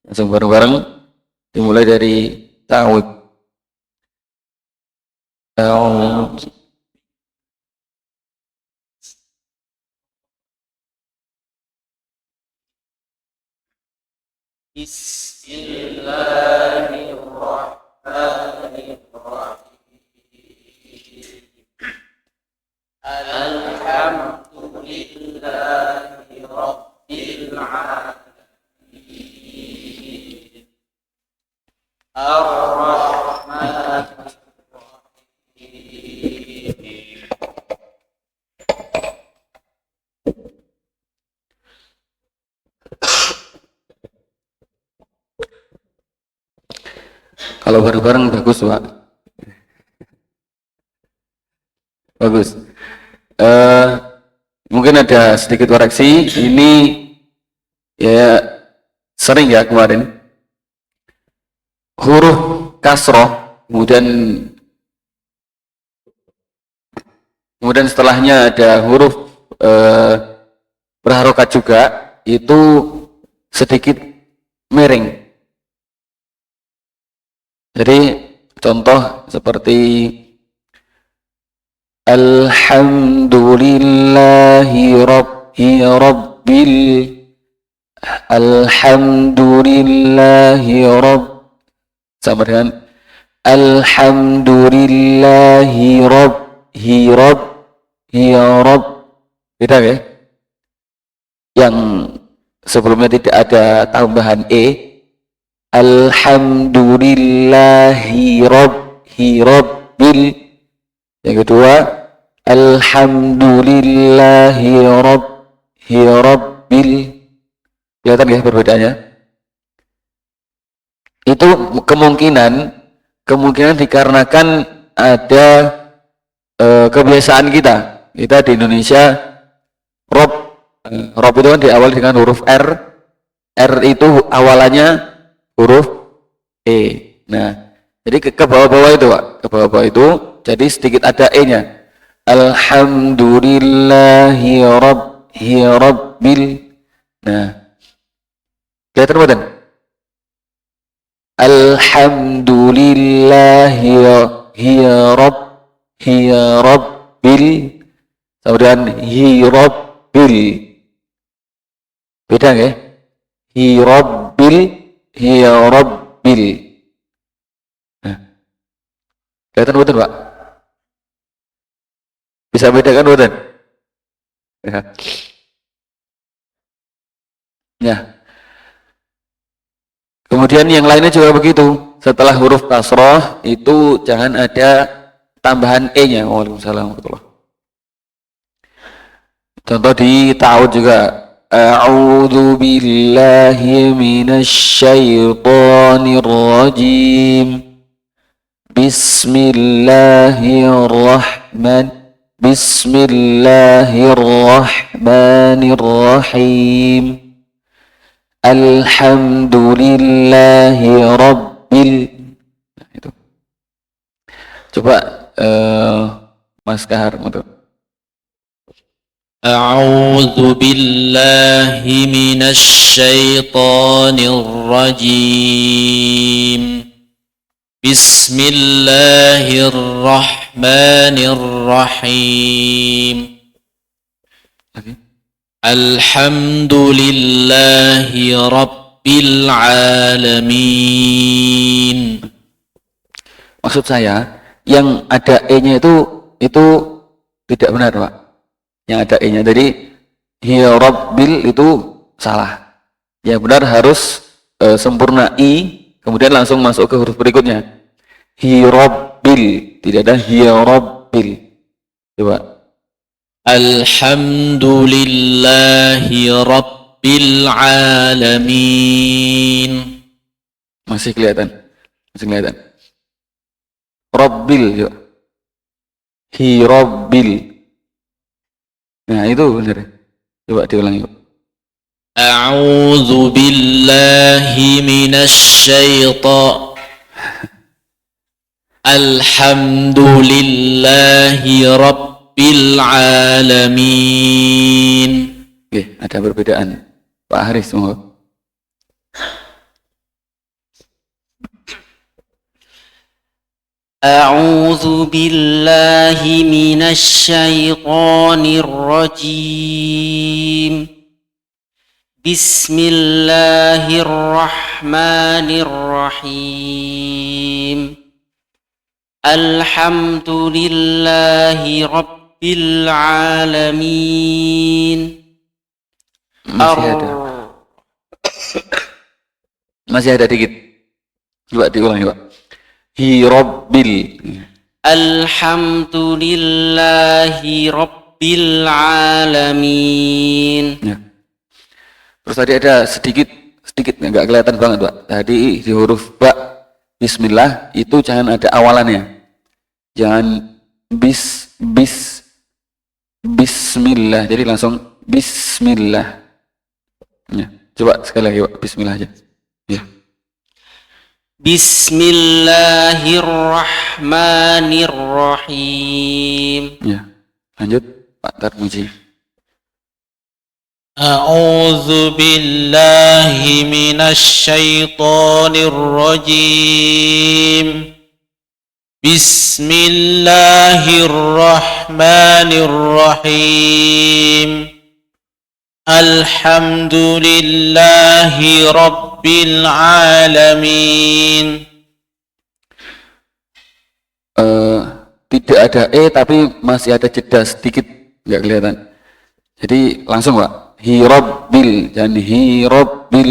Langsung bareng-bareng dimulai dari ta'awud. Bismillahirrahmanirrahim. Alhamdulillahi Rabbil Alamin. Ar-Rahmanirrahim. Kalau bareng-bareng bagus, Pak. Bagus. Mungkin ada sedikit koreksi. Ini ya sering ya kemarin huruf kasroh, kemudian setelahnya ada huruf berharokat juga, itu sedikit miring. Jadi contoh seperti Alhamdulillahi sama dengan Alhamdulillahi beda ya? Yang sebelumnya tidak ada tambahan Alhamdulillahi Rabbil. Yang kedua Alhamdulillahi Rabbil. Kelihatan ya perbedaannya? Itu kemungkinan dikarenakan ada kebiasaan kita di Indonesia. Rob itu kan diawali dengan huruf R itu awalannya huruf E. Nah, jadi ke bawah-bawah itu, Pak. Ke bawah-bawah itu jadi sedikit ada E-nya. Alhamdulillahi Rabbil. Nah, kelihatan bukan? Alhamdulillahi Rabbil. Kemudian Rabbil. Beda nggak? Rabbil. Nah, kelihatan bukan, Pak? Bisa bedakan bukan? Ya. Ya. Kemudian yang lainnya juga begitu. Setelah huruf kasroh itu jangan ada tambahan E-nya. Waalaikumsalam warahmatullahi. Contoh di ta'awud juga. A'udzu billahi minasyaitonir rajim. Bismillahirrahmanirrahim. Alhamdulillahi Rabbil. Nah, itu. Coba Mas Kahar untuk. A'udzu billahi minasyaitonir rajim. Bismillahirrahmanirrahim. Alhamdulillahi Rabbil Alamin. Maksud saya, yang ada E-nya itu tidak benar, Pak. Yang ada E-nya, jadi Rabbil itu salah. Yang benar harus sempurna I, kemudian langsung masuk ke huruf berikutnya. Rabbil, tidak ada Rabbil. Coba. Alhamdulillahi Rabbil Alamin. Masih kelihatan? Rabbil, yuk. Rabbil. Nah, itu benar. Coba diulangi, yuk. A'udzu billahi minasyaitonir. Alhamdulillahi Rabbil Alamin. Oke, ada perbedaan. Pak Haris, semoga. أعوذ بالله من الشيطان الرجيم بسم الله الرحمن الرحيم الحمد لله رب العالمين Masih ada dikit. Coba diulangi, Pak. Hi Rabbil. Alhamdulillahi Rabbil Alamin. Ya. Terus tadi ada sedikit nggak kelihatan banget, Pak. Tadi di huruf ba Bismillah itu jangan ada awalannya. Jangan Bismillah. Jadi langsung Bismillah. Ya. Coba sekali lagi, Pak. Bismillah aja. Ya. Bismillahirrahmanirrahim. Ya. Lanjut, Pak Tarmuji. A'udzu billahi minasy syaithanir rajim. Bismillahirrahmanirrahim. Alhamdulillahi Rabbil Alamin. Tidak ada tapi masih ada jeda sedikit, nggak kelihatan. Jadi langsung, Pak. Hi Rabbil, dan Hi Rabbil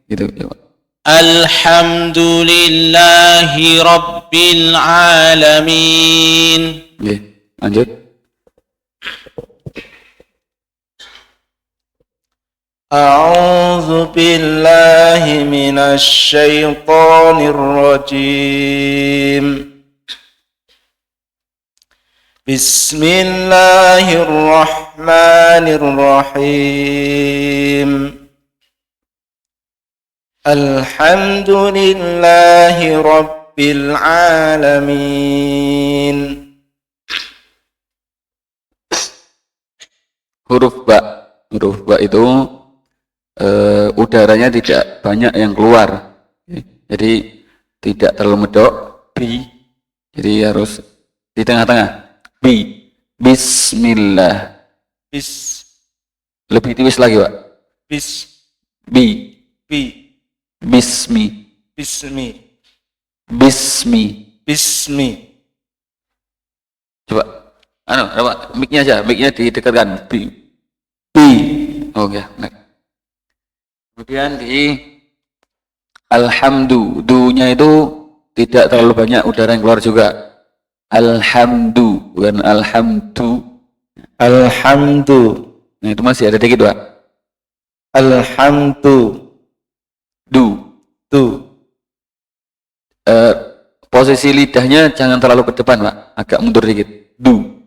gitu ya, Pak. Alhamdulillahi Rabbil Alamin. Oke, lanjut. أعوذ بالله من الشيطان الرجيم بسم الله الرحمن الرحيم الحمد لله رب العالمين. Huruf ba itu udaranya tidak banyak yang keluar, jadi tidak terlalu medok. Bi, jadi harus di tengah-tengah. Bismillah. Lebih tipis lagi, Pak. Bismi. Coba, mic-nya aja, mic-nya didekatkan. Bi. Oke, next. Kemudian di alhamdu, dunya itu tidak terlalu banyak udara yang keluar juga. Alhamdu, bukan alhamdu. Nah, itu masih ada dikit, Pak. Alhamdu. Posisi lidahnya jangan terlalu ke depan, Pak. Agak mundur dikit. Du.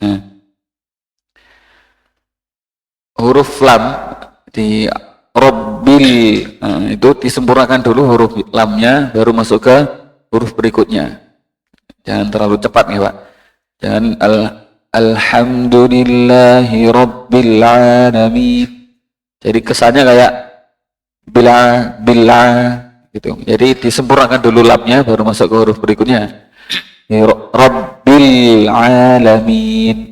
Nah. Huruf lam di Rabbil, itu disempurnakan dulu huruf lamnya, baru masuk ke huruf berikutnya. Jangan terlalu cepat nih, Pak. Jangan Alhamdulillahi Rabbil Alamin. Jadi kesannya kayak bila gitu. Jadi disempurnakan dulu lamnya, baru masuk ke huruf berikutnya. Rabbil Alamin.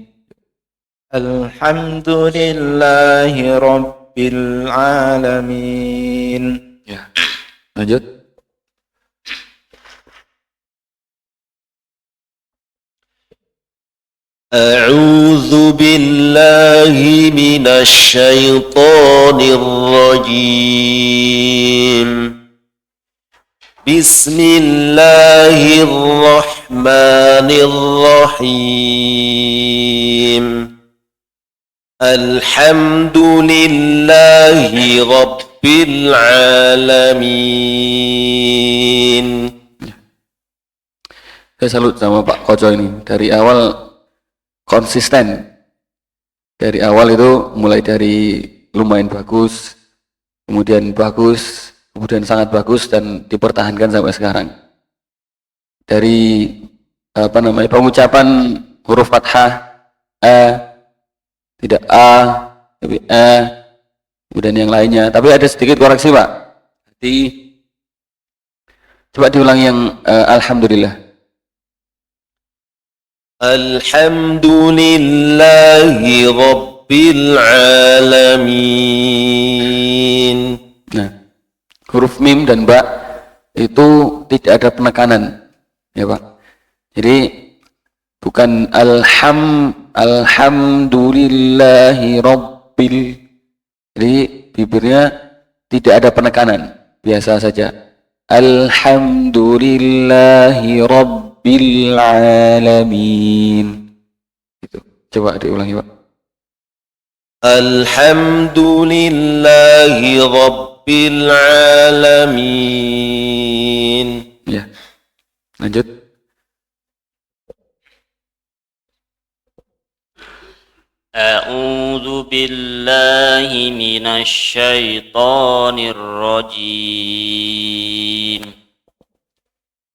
Alhamdulillahi Rabbil Alamin. Ya. Lanjut. A'udzu billahi minasy syaithanir rajim. Bismillahirrahmanirrahim. Alhamdulillahi Rabbil Alamin. Saya salut sama Pak Koco ini. Dari awal konsisten. Dari awal itu mulai dari lumayan bagus, kemudian bagus, kemudian sangat bagus, dan dipertahankan sampai sekarang. Dari pengucapan huruf fathah tidak a, tapi kemudian yang lainnya. Tapi ada sedikit koreksi, Pak. Jadi Coba diulangi yang alhamdulillah. Alhamdulillahi Rabbil Alamin. Nah, huruf mim dan ba itu tidak ada penekanan, ya Pak. Jadi bukan alhamdulillahi Rabbil. Jadi bibirnya tidak ada penekanan, biasa saja. Alhamdulillahi Rabbil Alamin. Itu. Coba diulangi, Pak. Alhamdulillahi Rabbil Alamin. Ya. Lanjut. أعوذ بالله من الشيطان الرجيم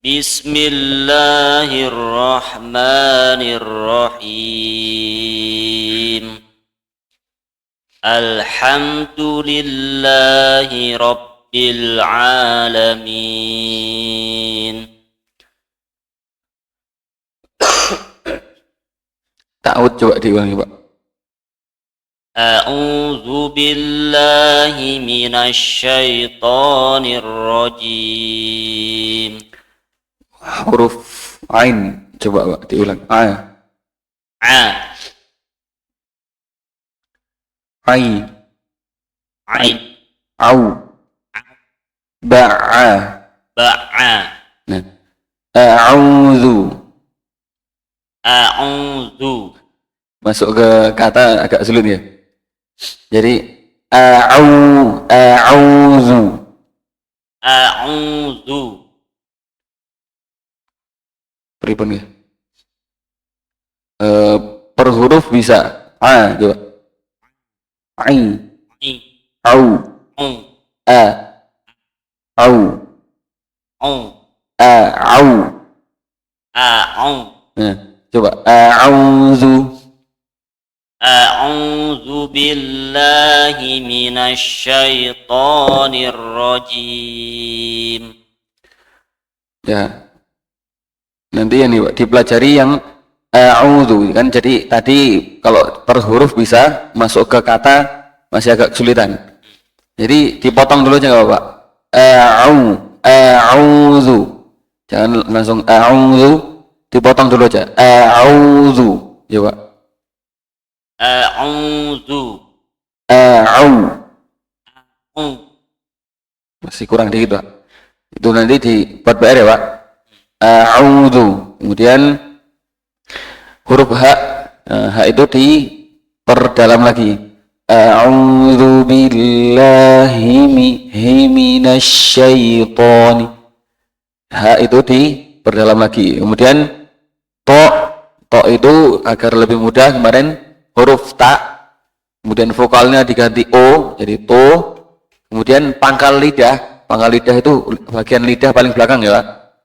بسم الله الرحمن الرحيم الحمد لله رب العالمين. Ta'ud coba diulangi, Pak. أعوذ بالله من الشيطان الرجيم. Huruf ain coba, Pak, diulang. A. Ai. عين Au. Ba'a. Nah. A'udzu. أعوذ Masuk ke kata agak sulit ya. Jadi a'udzu. Pripun ya? Per huruf bisa. A coba. Ai. Au. A. Au. Au. Nah, coba a'udzu. أعوذ بالله من الشيطان الرجيم. Ya. Nanti ya nih, Pak, dipelajari yang a'udzu kan. Jadi tadi kalau per huruf bisa, masuk ke kata masih agak kesulitan. Jadi dipotong dulu aja enggak, Pak? A'udzu. Jangan langsung a'udzu, dipotong dulu aja. A'udzu. Ya, Pak. أعوذ Masih kurang dikit, Pak. Itu nanti dibuat PR ya, Pak. A'udzu. Kemudian huruf H, H itu diperdalam lagi. A'udzu billahi minasyaitoni. H itu diperdalam lagi. Kemudian to itu agar lebih mudah kemarin huruf ta, kemudian vokalnya diganti o jadi to. Kemudian pangkal lidah itu bagian lidah paling belakang ya, Pak.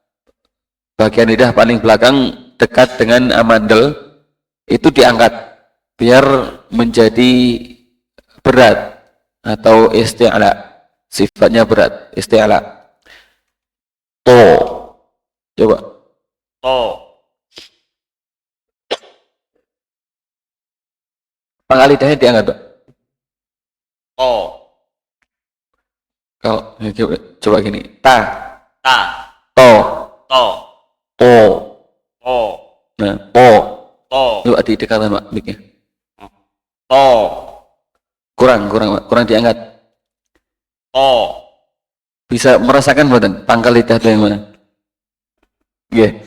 Bagian lidah paling belakang dekat dengan amandel itu diangkat biar menjadi berat atau isti'la, sifatnya berat, isti'la. To. Coba. Pangkal lidahnya diangkat, Pak. Kalau coba gini, ta, to, nah, coba didekatkan, Pak, mic-nya. Kurang, Pak, diangkat. Bisa merasakan buatan pangkal lidah itu yang mana? Nggih.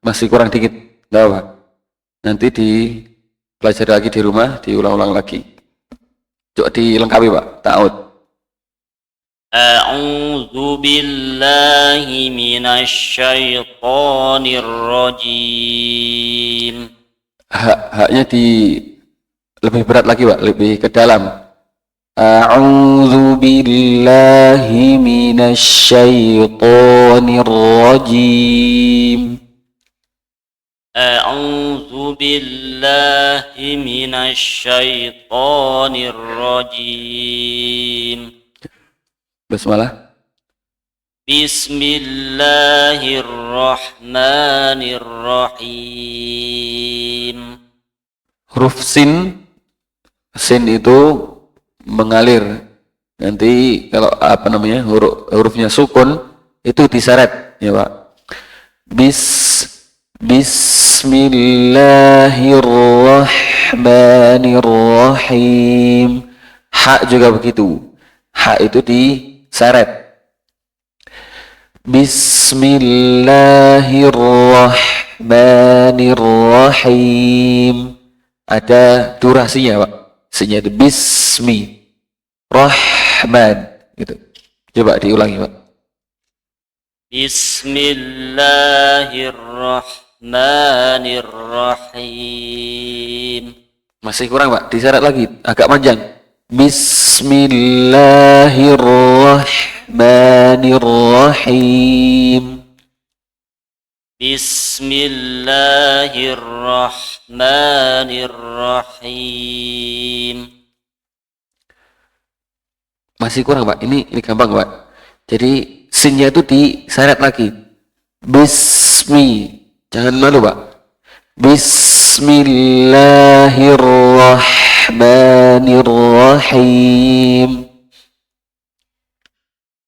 Masih kurang dikit, nggak apa. Nanti dipelajari lagi di rumah, diulang-ulang lagi. Coba dilengkapi, Pak. Ta'ud. A'udzu billahi minasyaitonir rajim. Haknya lebih berat lagi, Pak, lebih ke dalam. A'udzu billahi minasyaitonir rajim. أعوذ بالله بالله من الشيطان الرجيم Basmalah. بسم الله الرحمن الرحيم. Huruf sin itu mengalir. Nanti kalau hurufnya sukun itu diseret ya Pak. Bismillahirrahmanirrahim. Ha juga begitu. Ha itu diseret. Bismillahirrahmanirrahim. Ada durasinya Pak. Sinya itu bismi rahman gitu. Coba diulangi Pak. Bismillahirrahmanirrahim. Masih kurang Pak, diseret lagi, agak panjang. Bismillahirrahmanirrahim. Bismillahirrahmanirrahim. Masih kurang Pak, ini gampang Pak. Jadi sinnya itu diseret lagi. Bismi, jangan malu Pak. Bismillahirrahmanirrahim.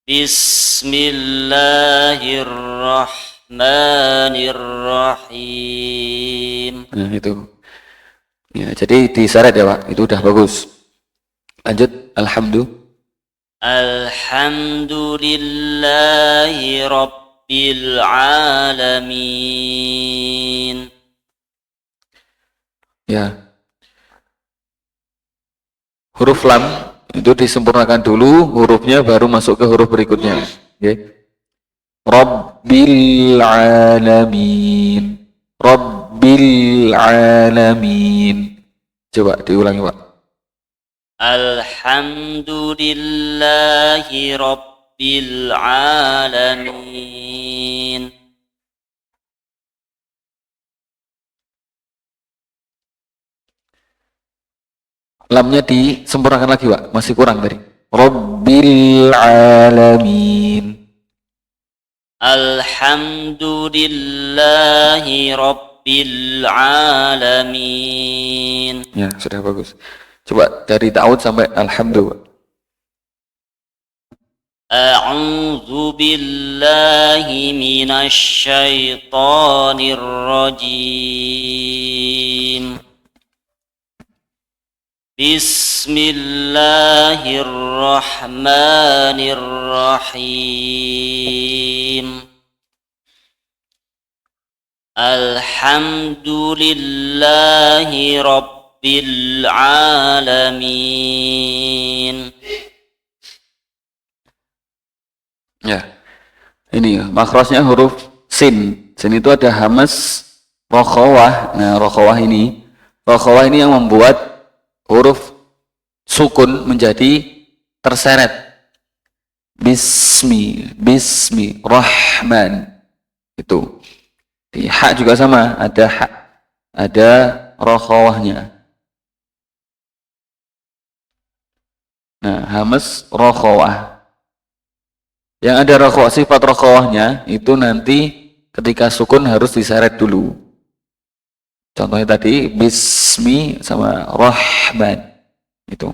Bismillahirrahmanirrahim. Nah itu. Ya, jadi diseret ya Pak, itu udah bagus. Lanjut, alhamdulillah. Alhamdulillahi Rabbil Alamin. Ya. Huruf lam itu disempurnakan dulu, hurufnya baru masuk ke huruf berikutnya. Okay. Rabbil Alamin. Rabbil Alamin. Coba diulangi Pak. Alhamdulillahi Rabbil Alamin. Lamnya disempurnakan lagi Pak, masih kurang tadi. Rabbil Alamin. Alhamdulillahi Rabbil Alamin. Ya, sudah bagus. Coba dari ta'awud sampai alhamdulillah. A'udzu billahi minasy syaithanir rajim. Bismillahirrahmanirrahim. Alhamdulillahi Rabbil Alamin. Ya, ini makrosnya huruf sin. Sin itu ada hamas, rokhawah. Nah, rokhawah ini yang membuat huruf sukun menjadi terseret. Bismi, rahman. Itu. Di ha juga sama, ada rokhawahnya. Nah, hamas, rokhawah. Yang ada rokhawah, sifat rokhawahnya itu nanti ketika sukun harus diseret dulu. Contohnya tadi bismi sama rahman. Itu.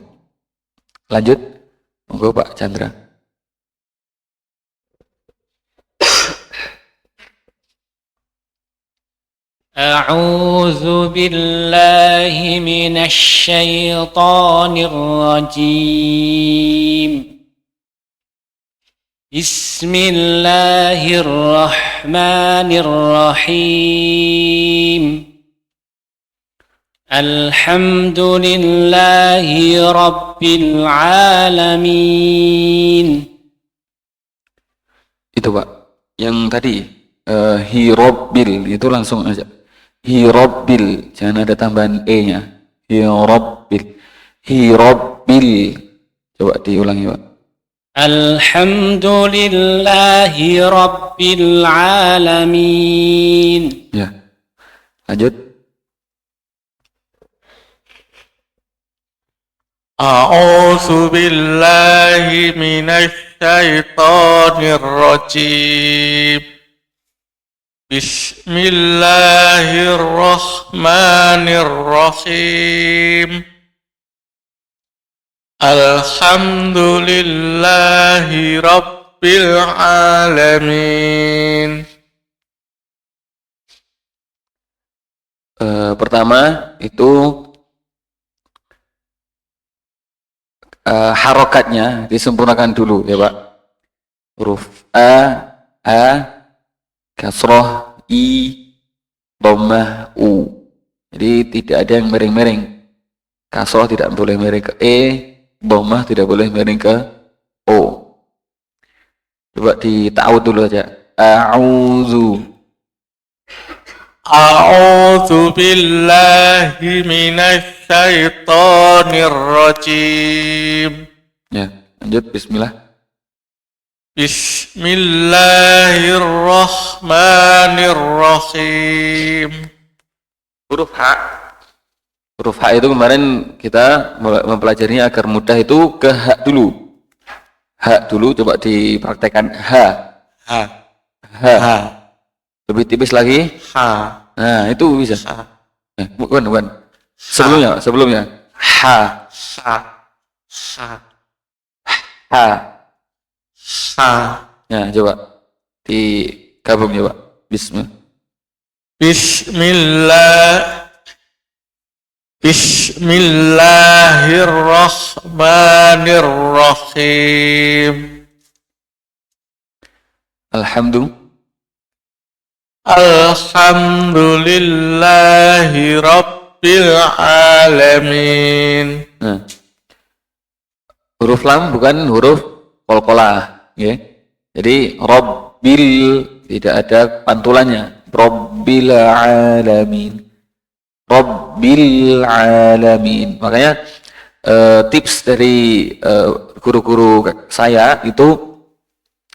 Lanjut. Monggo Pak Chandra. أعوذ بالله من الشيطان الرجيم. بسم الله الرحمن الرحيم. الحمد لله رب العالمين. Itu Pak. Yang tadi hirabbil itu langsung aja. Hirabbil, jangan ada tambahan e-nya. Hirabbil. Coba diulangi Pak. Alhamdulillahi Rabbil Alamin. Ya. Lanjut. أعوذ بالله من الشيطان الرجيم بسم الله الرحمن الرحيم الحمد لله رب العالمين. Pertama itu harokatnya disempurnakan dulu ya Pak. Huruf a, kasroh, i, dhammah, u. Jadi tidak ada yang miring-miring. Kasroh tidak boleh miring ke e, dhammah tidak boleh miring ke o. Coba dita'awud dulu aja. A'udzu. أعوذ بالله من الشيطان الرجيم. Ya, lanjut bismillah. بسم الله الرحمن الرحيم. Huruf H. Huruf H itu kemarin kita mempelajarinya agar mudah itu ke H dulu. H dulu, coba dipraktekkan H. H. Lebih tipis lagi. Nah, itu bisa. Bukan. Sebelumnya. H. Nah, coba digabung coba. Bismillahirrahmanirrahim. Alhamdulillahi Rabbil Alamin. Nah, huruf lam bukan huruf qalqalah, ya. Jadi Rabbil tidak ada pantulannya. Rabbil Alamin. Rabbil Alamin. Makanya tips dari guru-guru saya itu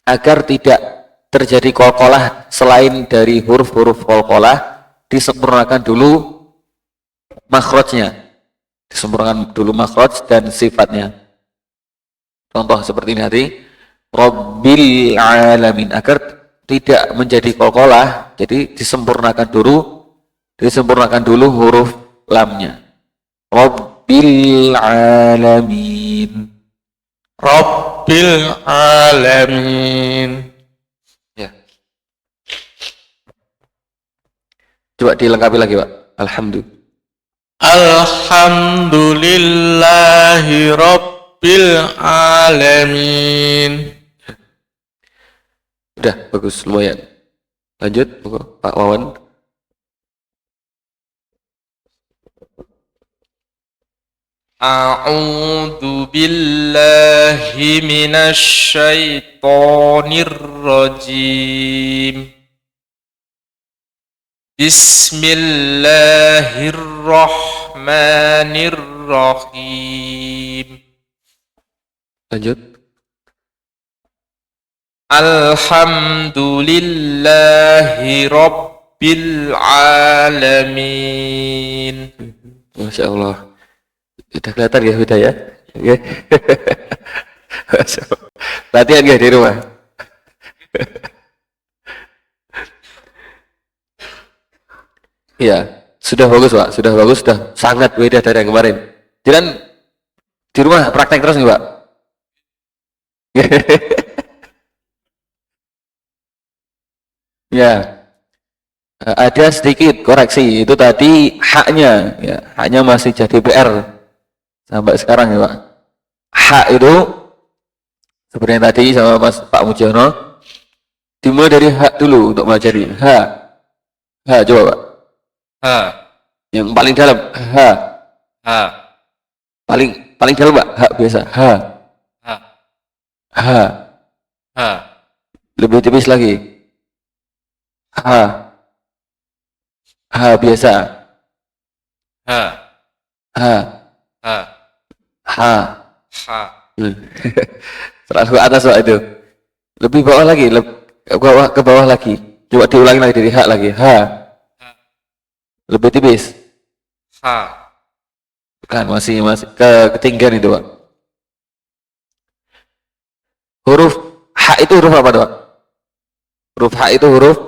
agar tidak terjadi qalqalah selain dari huruf-huruf qalqalah, disempurnakan dulu makhrajnya. Disempurnakan dulu makhraj dan sifatnya. Contoh seperti ini tadi, Rabbil Alamin, agar tidak menjadi qalqalah, jadi disempurnakan dulu huruf lamnya. Rabbil Alamin. Rabbil Alamin. Ya. Coba dilengkapi lagi, Pak. Alhamdulillah. Alhamdulillahi Rabbil Alamin. Udah, bagus, lumayan. Lanjut, Pak Wawan. A'udzu billahi minasy syaithanir rajim. Bismillahirrahmanirrahim. Lanjut. Alhamdulillahi Rabbil Alamin. Masya Allah. Sudah kelihatan ya, sudah ya? Oke. Latihan ya di rumah? Iya, sudah bagus Pak, sudah bagus, sudah sangat beda dari yang kemarin. Jangan di rumah praktek terus nih Pak. Ya, ada sedikit koreksi, itu tadi haknya, ya, haknya masih jadi PR sampai sekarang ya Pak. Hak itu seperti yang tadi sama Mas Pak Mujiono, dimulai dari hak dulu untuk mempelajari. Hak coba Pak. Yang paling dalam. Paling dalam Pak. Hak biasa. Lebih tipis lagi. Biasa. Terlalu ke atas Pak itu. Lebih bawah lagi, ke bawah lagi. Coba diulangi lagi dari hak lagi. Lebih tipis. Kan masih ketinggian itu, Pak. Huruf H itu huruf apa, Pak? Huruf H itu huruf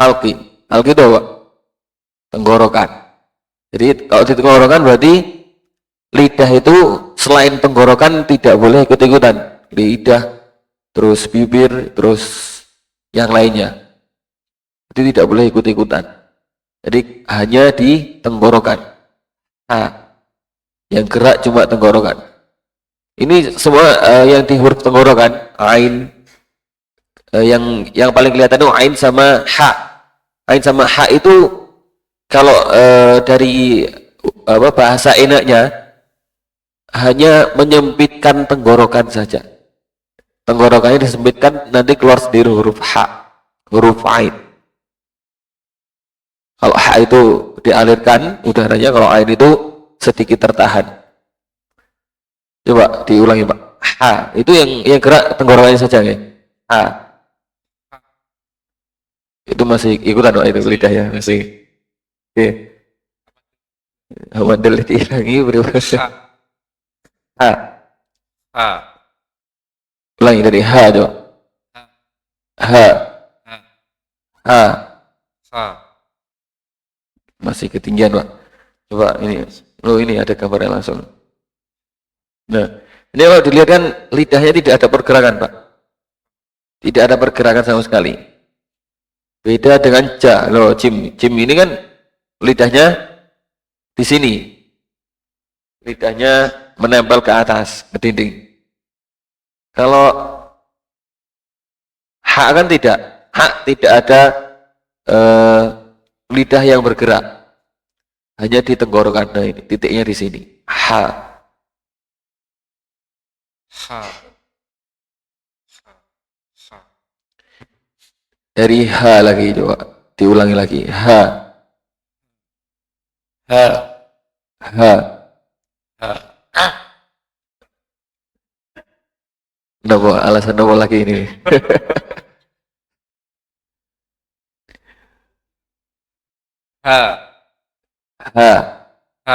halqi. Halqi itu apa? Tenggorokan. Jadi kalau di tenggorokan berarti lidah itu selain tenggorokan tidak boleh ikut-ikutan. Lidah, terus bibir, terus yang lainnya. Jadi tidak boleh ikut-ikutan. Jadi hanya di tenggorokan. Nah, yang gerak cuma tenggorokan. Ini semua yang di huruf tenggorokan, ain, yang paling kelihatan itu ain sama h. Ain sama h itu kalau dari bahasa enaknya hanya menyempitkan tenggorokan saja. Tenggorokannya disempitkan, nanti keluar sendiri huruf h, huruf ain. Kalau h itu dialirkan udaranya, kalau ain itu sedikit tertahan. Coba diulangi, Pak. H itu yang gerak tenggorokannya saja, ya. H itu masih ikutan, Pak, itu lidah ya masih. Oke. Mandel dihilangi berapa? H. H. Ulangi dari H, coba. H. H. H. Masih ketinggian, Pak. Coba ini. Ini ada gambarnya langsung. Nah, ini kalau dilihat kan lidahnya tidak ada pergerakan, Pak. Tidak ada pergerakan sama sekali. Beda dengan ja. Loh, Jim ini kan lidahnya di sini. Lidahnya menempel ke atas, ke dinding. Kalau H kan tidak. H tidak ada lidah yang bergerak. Hanya di tenggorokan. Nah, ini titiknya di sini. H. H. H. Dari H lagi, coba diulangi lagi. H. H. H. H. Kenapa? Alasan apa lagi ini? H. H. H.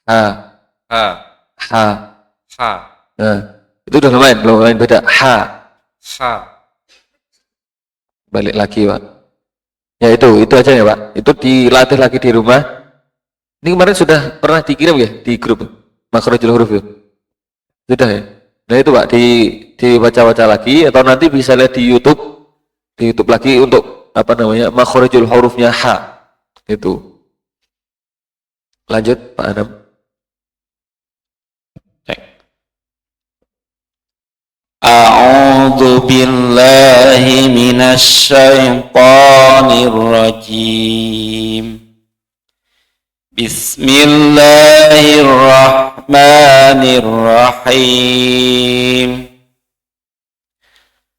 H. H. H. H. Nah, itu udah lumayan beda. H. H. Balik lagi, Pak. Ya itu aja ya, Pak. Itu dilatih lagi di rumah. Ini kemarin sudah pernah dikirim ya di grup Makhrajul Huruf ya. Sudah ya. Nah itu, Pak, dibaca-baca lagi atau nanti bisa lihat di YouTube lagi untuk Makhrajul Hurufnya H. Itu. Lanjut, Pak Anam. أعوذ بالله من الشيطان الرجيم بسم الله الرحمن الرحيم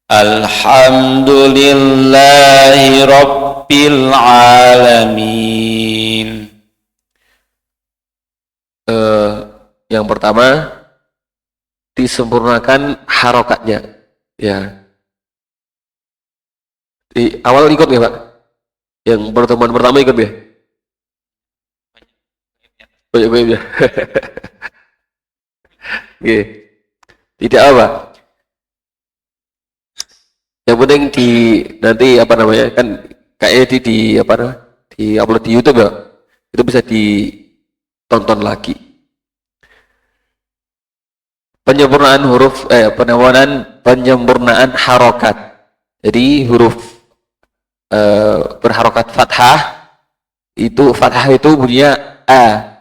الحمد لله رب العالمين. Yang pertama disempurnakan harokatnya, ya. Di awal ikut ya, Pak? Yang pertemuan pertama ikut ya? Banyak ya. Oke. Tidak apa. Yang penting nanti kan kayaknya di upload di YouTube ya. Itu bisa ditonton lagi. Penyempurnaan penyempurnaan harokat. Jadi huruf berharokat fathah itu bunyinya a.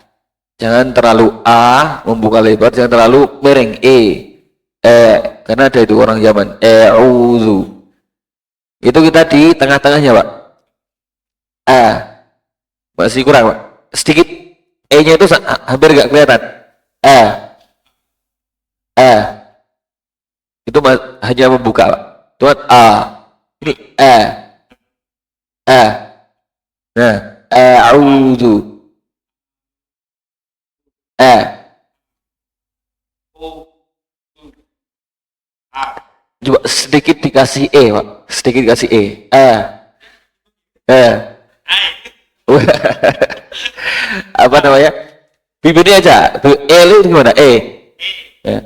Jangan terlalu a membuka lebar, jangan terlalu miring karena ada itu orang zaman a'udzu. Itu kita di tengah-tengahnya, Pak. A. Masih kurang, Pak. Sedikit e-nya itu hampir enggak kelihatan. A. Itu hanya membuka, Pak. Tuan a. Ini a. Nah, a'udzu. Coba sedikit dikasih Pak. Sedikit dikasih apa namanya? bibirnya aja. Itu gimana? Ya.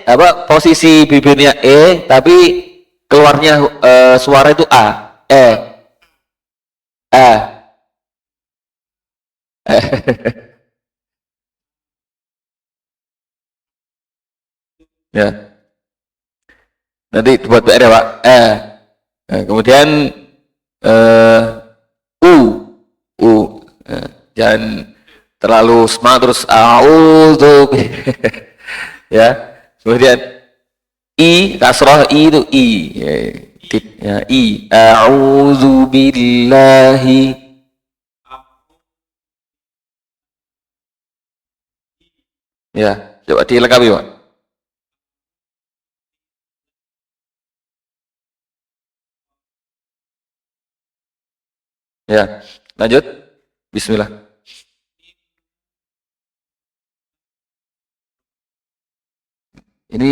Apa posisi bibirnya tapi keluarnya suara itu A. A. Ya. Nanti buat PR ya, Pak. Kemudian U. Jangan terlalu semangat terus a'udzu ya. Kemudian I, kasrah I itu I. Ya, I. A'udzu billahi. Ya, coba dilengkapi, Pak. Ya, lanjut. Bismillah. Ini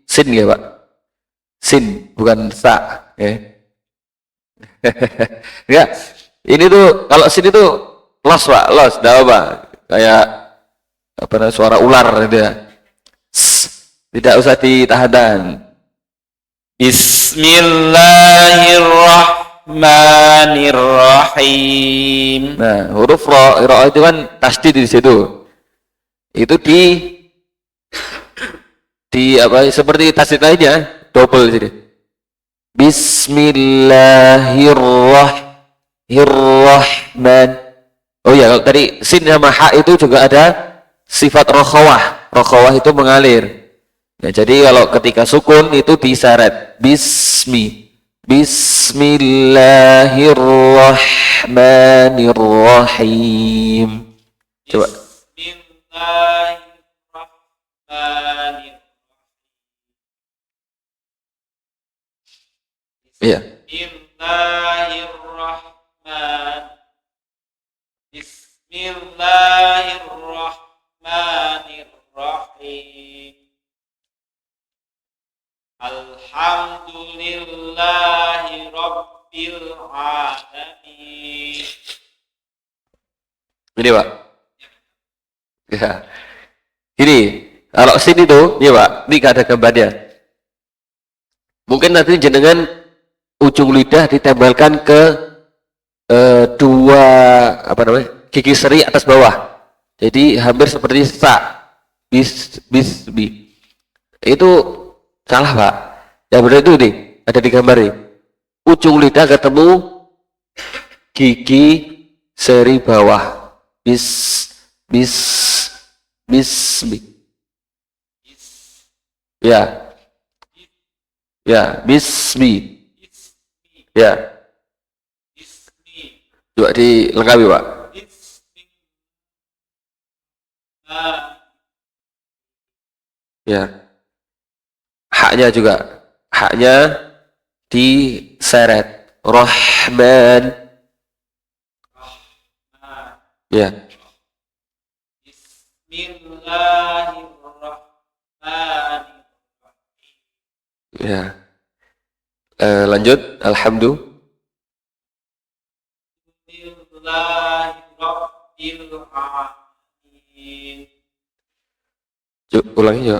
sin ya, Pak? Sin, bukan sa. Ya, ini tuh kalau sin itu los, Pak, los, dah apa? Kayak apa namanya, suara ular gitu ya. Tidak usah ditahan. Bismillahirrahmanirrahim. Nah, huruf ra itu kan tasdid di situ. Itu di apa seperti tasdid lainnya, double jadi. Bismillahirrahman. Oh ya, kalau tadi sin sama ha itu juga ada sifat rokhawah. Rokhawah itu mengalir. Nah, jadi kalau ketika sukun itu diseret Bismillahirrahmanirrahim. Coba. Bismillahirrahmanirrahim. Iya. Bismillahirrahmanirrahim. Alhamdulillahi rabbil alamin. Ini, Pak. Ya. Ini kalau sini tuh, ya, Pak, ini gak ada gambarnya. Mungkin nanti jenengan ujung lidah ditempelkan ke dua apa namanya, gigi seri atas bawah. Jadi hampir seperti sa. Bi. Itu salah, Pak. Ya benar itu nih, ada di gambar nih. Ujung lidah ketemu gigi seri bawah. Bismi. Ya. Ya, bismi. Ya. Coba dilengkapi, Pak. Ya. Haknya juga. Haknya diseret. Rahman. Ya. Bismillahirrahmanirrahim. Ya. Lanjut. Alhamdulillah. Alhamdulillahirrahmanirrahim. Ulangi ya.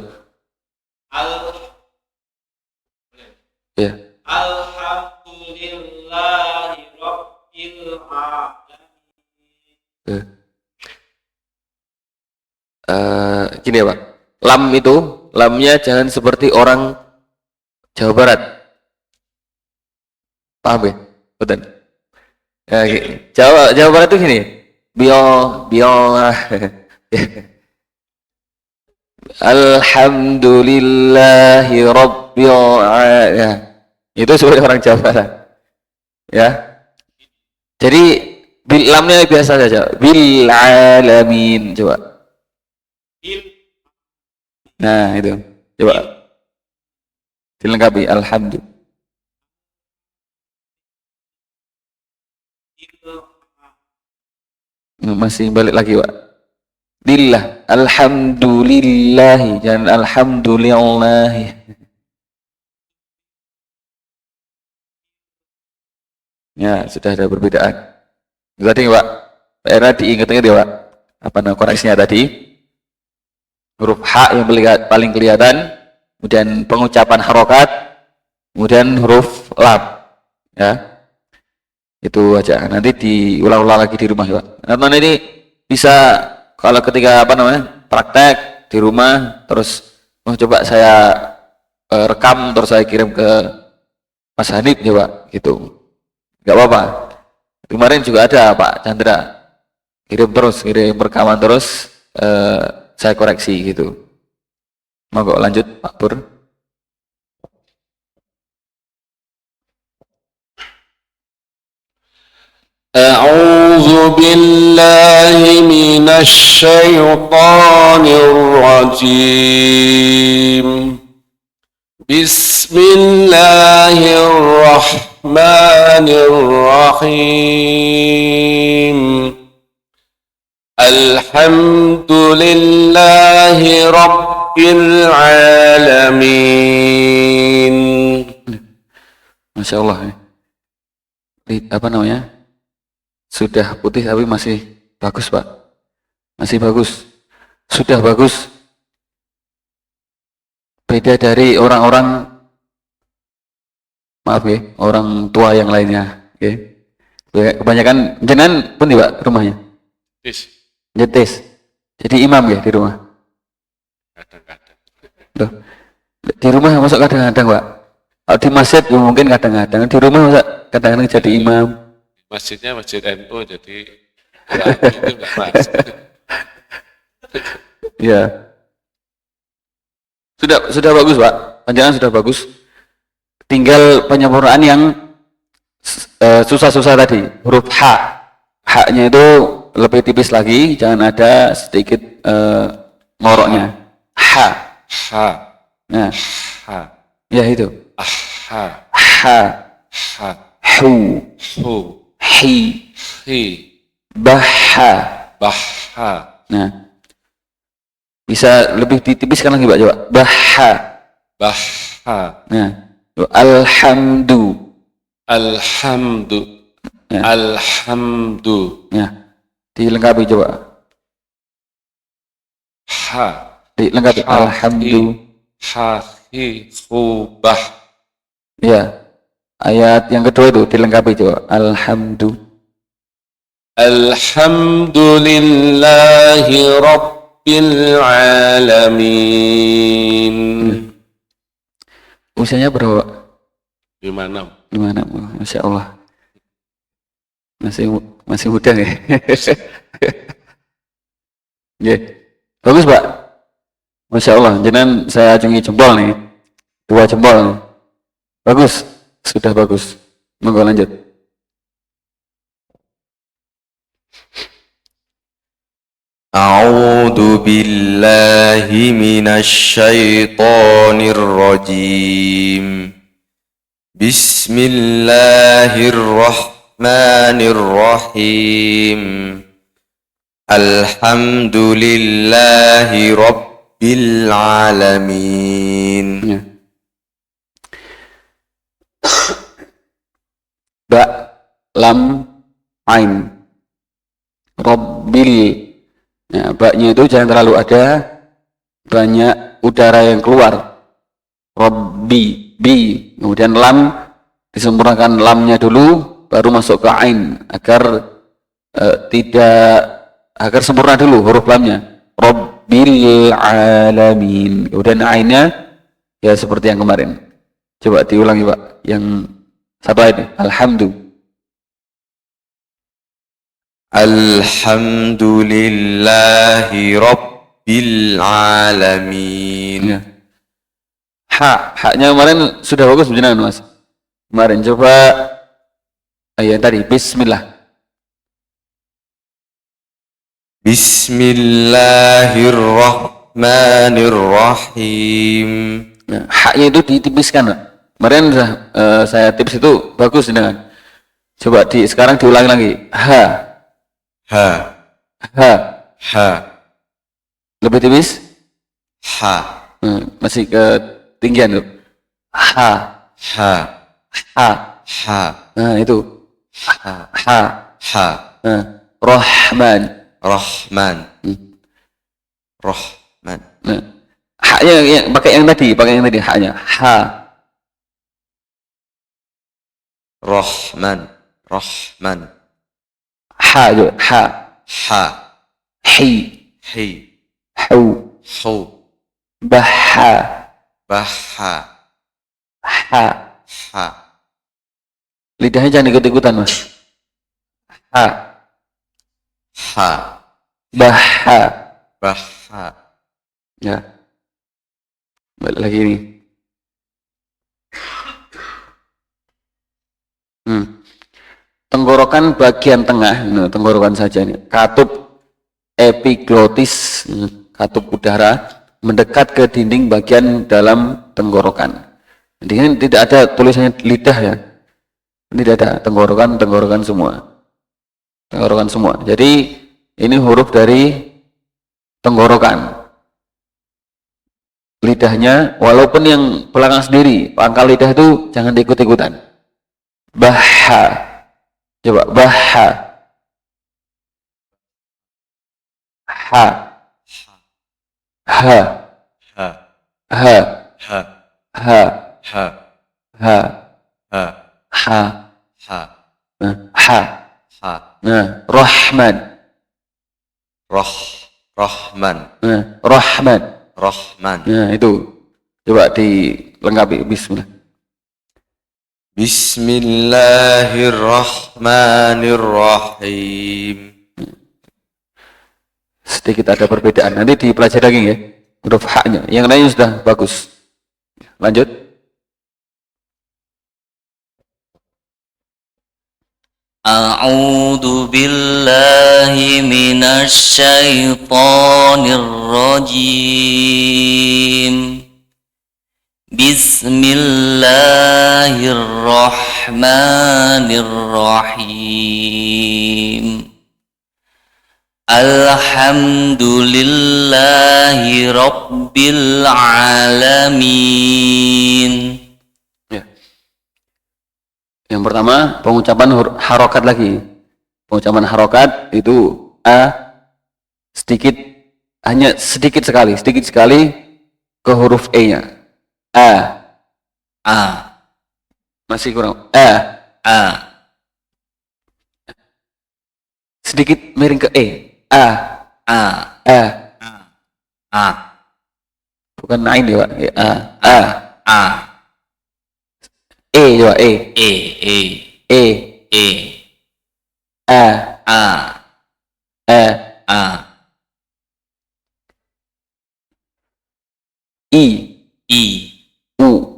Ya. Alhamdulillahirabbil alamin. Gini ya, Pak. Lam itu, lamnya jangan seperti orang Jawa Barat. Paham ya? Betul. Ya, Jawa Barat itu gini. Biolah. Alhamdulillahi rabbil alamin. Itu seperti orang Jawa Barat. Ya. Jadi lamnya biasa saja. Bil alamin, coba. Nah, itu. Coba. Dilengkapi alhamdulillah. Masih balik lagi, Pak. Lillah, alhamdulillah, jangan alhamdulillah. Ya, sudah ada perbedaan. Tadi, Pak, era diingat-ingat ya, Pak. koreksinya tadi. Huruf H yang paling kelihatan, kemudian pengucapan harokat, kemudian huruf lam, ya. Itu aja. Nanti diulang-ulang lagi di rumah, ya, Pak. Nah, ini bisa kalau ketika praktek di rumah, terus coba saya rekam terus saya kirim ke Mas Hanif, ya Pak, gitu. Nggak apa-apa. Kemarin juga ada Pak Chandra, kirim rekaman terus, saya koreksi gitu. Monggo lanjut Pak Pur. أعوذ بالله من الشيطان الرجيم بسم الله الرحمن الرحيم الحمد لله رب العالمين. Masya Allah. Apa namanya? Sudah putih tapi masih bagus, Pak. Masih bagus. Sudah bagus. Beda dari orang-orang, maaf ya, orang tua yang lainnya. Okay. Kebanyakan jenengan pun Pak rumahnya. Nyetis. Jadi imam ya di rumah. Kadang-kadang. Loh, di rumah masuk kadang-kadang, Pak. Kalau di masjid ya mungkin kadang-kadang. Di rumah masa kadang-kadang jadi imam. Masjidnya masjid NU, jadi itu nggak mas. Ya. Sudah bagus, Pak. Panjangan sudah bagus. Tinggal penyempurnaan yang susah-susah tadi. Huruf H. H-nya itu lebih tipis lagi, jangan ada sedikit ngoroknya. H. H. Nah, H. ya itu. H. H. H. Hu. Hu. Hi. Hi. Baha. Baha. Nah, bisa lebih ditipiskan lagi, Pak, coba. Baha. Baha. Nah, alhamdu. Alhamdu. Ya. Alhamdu. Nah, dilengkapi coba. Ha. Dilengkapi. Alhamdu. Ha. Hi. Hu. Bah. Ya. Ayat yang kedua itu dilengkapi coba. Alhamdu. Alhamdulillahi Rabbil Alamin. Usianya berapa? 56. Gimana? Masya Allah. Masih muda ya? Yeah. Bagus, Pak. Masya Allah. Jangan saya acungi jempol nih. 2 jempol. Bagus. Sudah bagus. Monggo lanjut. A'udzu billahi minasy syaithanir rajim. Bismillahirrahmanirrahim. Alhamdulillahi rabbil alamin. Ya. Ba, lam, ain. Rabbil. Ya, baknya itu jangan terlalu ada banyak udara yang keluar. Rabbi, bi. Kemudian lam disempurnakan lamnya dulu, baru masuk ke ain agar agar sempurna dulu huruf lamnya. Rabbil alamin. Kemudian ainnya ya seperti yang kemarin. Coba diulangi, Pak. Yang satu ayat. Alhamdu. Alhamdulillahi rabbil alamin. Ya. Haknya kemarin sudah bagus benar, Mas. Kemarin coba yang tadi bismillah. Bismillahirrahmanirrahim. Ya, haknya itu ditipiskan, Pak. Kemarin saya tips itu bagus dengan. Coba sekarang diulangi lagi. Ha. Lebih tipis? Masih ketinggian tuh. Ha. Nah, itu. Ha. Rahman. Rahman. Hmm. Rahman. Nah, haknya pakai yang tadi haknya. Ha. Rahman. Rahman. Ha juga. Ha. Ha. Hi. Hi. Hu. Hu. Baha. Baha. Ha. Ha. Lidahnya jangan ikut-ikutan, Mas. Ha. Ha. Baha. Baha. Ya. Balik lagi nih. Tenggorokan bagian tengah, nah, tenggorokan saja nih. Katup epiglotis, katup udara mendekat ke dinding bagian dalam tenggorokan. Jadi ini tidak ada tulisannya lidah ya. Tidak ada tenggorokan semua. Tenggorokan semua. Jadi ini huruf dari tenggorokan. Lidahnya, walaupun yang belakang sendiri, pangkal lidah itu jangan diikut-ikutan. Baha. Coba, baha. Ha. Ha. Ha. Ha. Ha. Ha. Ha. Ha. Ha. Ha. Ha. Nah, ha. Ha. Nah, Rahman. Rahman. Nah, Rahman. Rahman. Nah, itu. Coba dilengkapi. Bismillah. Bismillahirrahmanirrahim. Sedikit ada perbedaan. Nanti dipelajari lagi ya. Huruf haknya. Yang lain sudah bagus. Lanjut. A'udzu billahi minasy syaithanir rajim. Bismillahirrahmanirrahim. Alhamdulillahi rabbil alamin. Ya. Yang pertama, pengucapan harokat lagi. Pengucapan harokat itu sedikit, hanya sedikit sekali ke huruf E-nya. A. Masih kurang. Sedikit miring ke E. Bukan nain ya, Pak. E coba, E. I. U.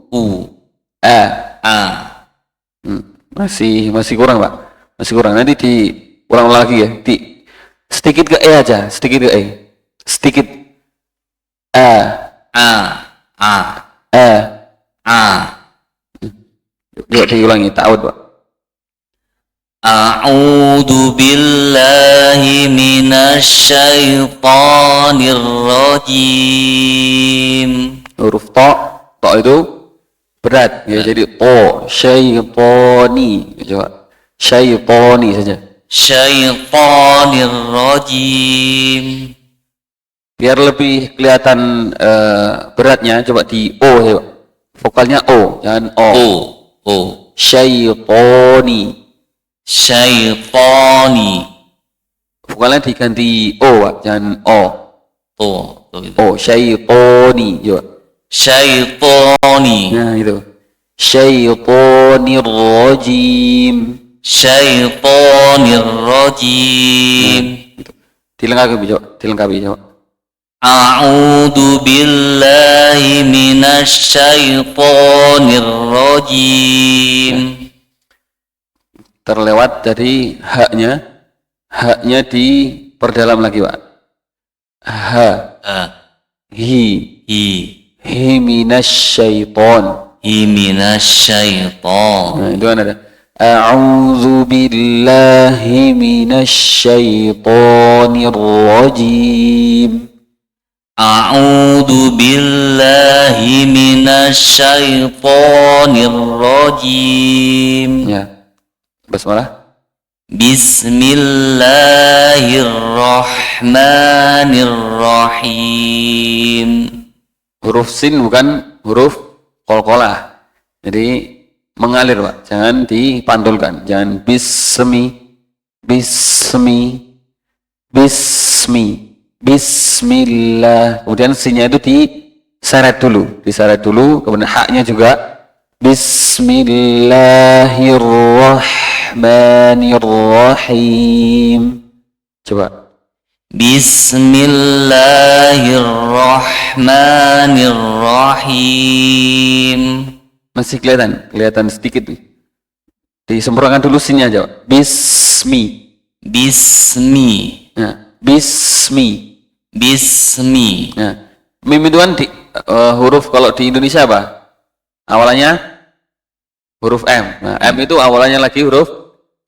Masih kurang, Pak. Masih kurang. Nanti diulang lagi ya. Sedikit ke E aja, sedikit ke E. Sedikit. Coba diulangi, ta'awud, Pak. A'udzu billahi minasy syaithanir rajim. Huruf to itu berat ya, jadi to, syaitani. Coba syaitani saja. Syaitanir rajim. Biar lebih kelihatan beratnya, coba di O ya, Pak. Vokalnya O, jangan O. Syaitani. Vokalnya diganti O, Pak, jangan O. Syaitani. Coba. Syaitani. Nah, itu. Syaitanir rajim. Syaitanir rajim. Gitu. Dilengkapi coba. A'udzu billahi minasy syaithanir rajim. Terlewat dari haknya diperdalam lagi, Pak. Hi minasyaiton. Nah, itu kan ada. A'udzu billahi minasyaitonir rajim. A'udzu billahi minasy syaithanir rajim. Ya. Basmalah. Bismillahirrahmanirrahim. Huruf sin bukan huruf qalqalah. Jadi mengalir, Pak. Jangan dipantulkan. Jangan bismillah. Kemudian sinnya itu diseret dulu, kemudian haknya juga bismillahirrahmanirrahim. Coba. Bismillahirrahmanirrahim. Masih kelihatan sedikit nih. Disempurnakan dulu sinnya aja. Bismi. Nah, bismi. Nah, mim itu kan huruf kalau di Indonesia apa? Awalannya huruf M. Nah, M itu awalannya lagi huruf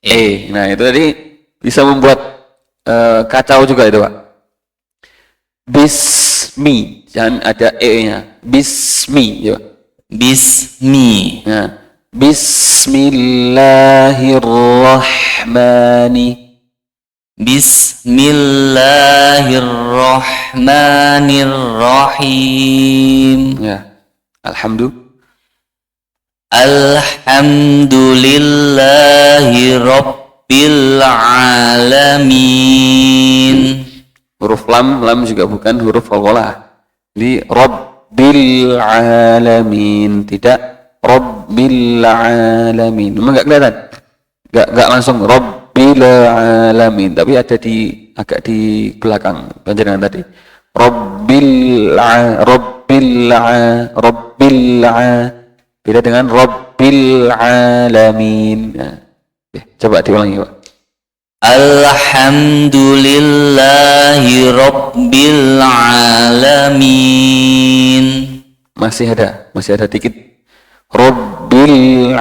E. Nah, itu tadi bisa membuat kacau juga itu, Pak. Bismi, jangan ada E-nya. Bismi, ya. Bismi. Nah, Bismillahirrahmanirrahim. Ya. Alhamdulillahi Rabbil Alamin. Huruf lam juga bukan huruf qalqalah. Di Rabbil Alamin, tidak Rabbil Alamin. Memang enggak kelihatan. Enggak langsung Rabbil Alamin, tapi ada agak di belakang panjangan tadi. Rabbil beda dengan Rabbil Alamin. Nah, coba diulangi, Pak. Alhamdulillahi Rabbil Alamin. Masih ada dikit. Rabbil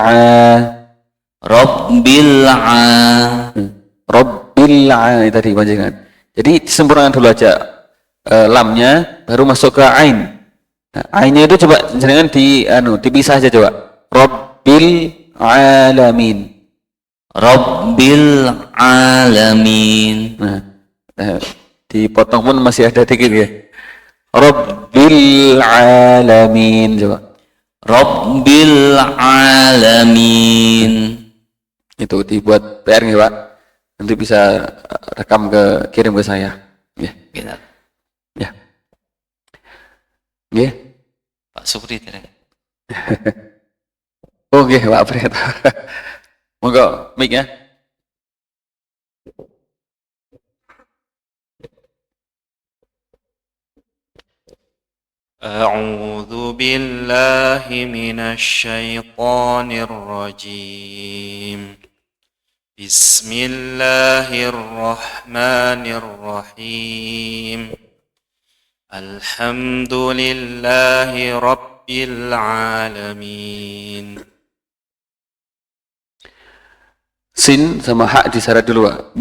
tadi panjangan. Jadi disempurnakan dulu aja lamnya, baru masuk ke ain. Nah, ainnya itu coba jangan dipisah aja coba. Rabbil Alamin. Nah, dipotong pun masih ada dikit ya. Rabbil Alamin, coba. Rabbil Alamin. Itu dibuat PR nih, Pak. Nanti bisa kirim ke saya. Ya. Ya. Ya. Pak Supri tidak. Oke, Pak Priet. Monggo mic-nya. أعوذ بالله من الشيطان الرجيم بسم الله الرحمن الرحيم الحمد لله رب العالمين. Sin sama hak diseret dulu, Pak.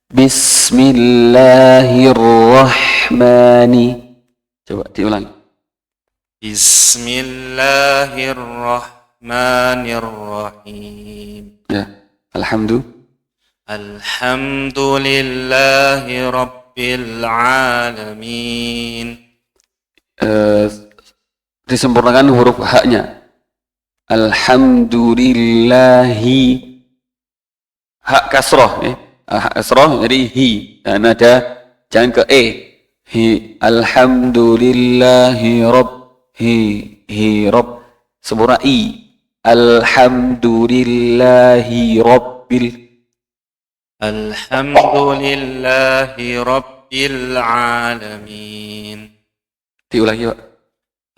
Bismillahirrahmani. Coba diulang. Bismillahirrahmanirrahim. Ya. Alhamdulillahi Rabbil Alamin. Disempurnakan huruf haknya. Alhamdulillahi. Hak kasroh, ya. Hak kasroh jadi hi. Dan ada jangan ke e. Hi. Alhamdulillahi Rabb. Sempurna i. Alhamdulillahi Rabbil Alamin. Diulangi, Pak.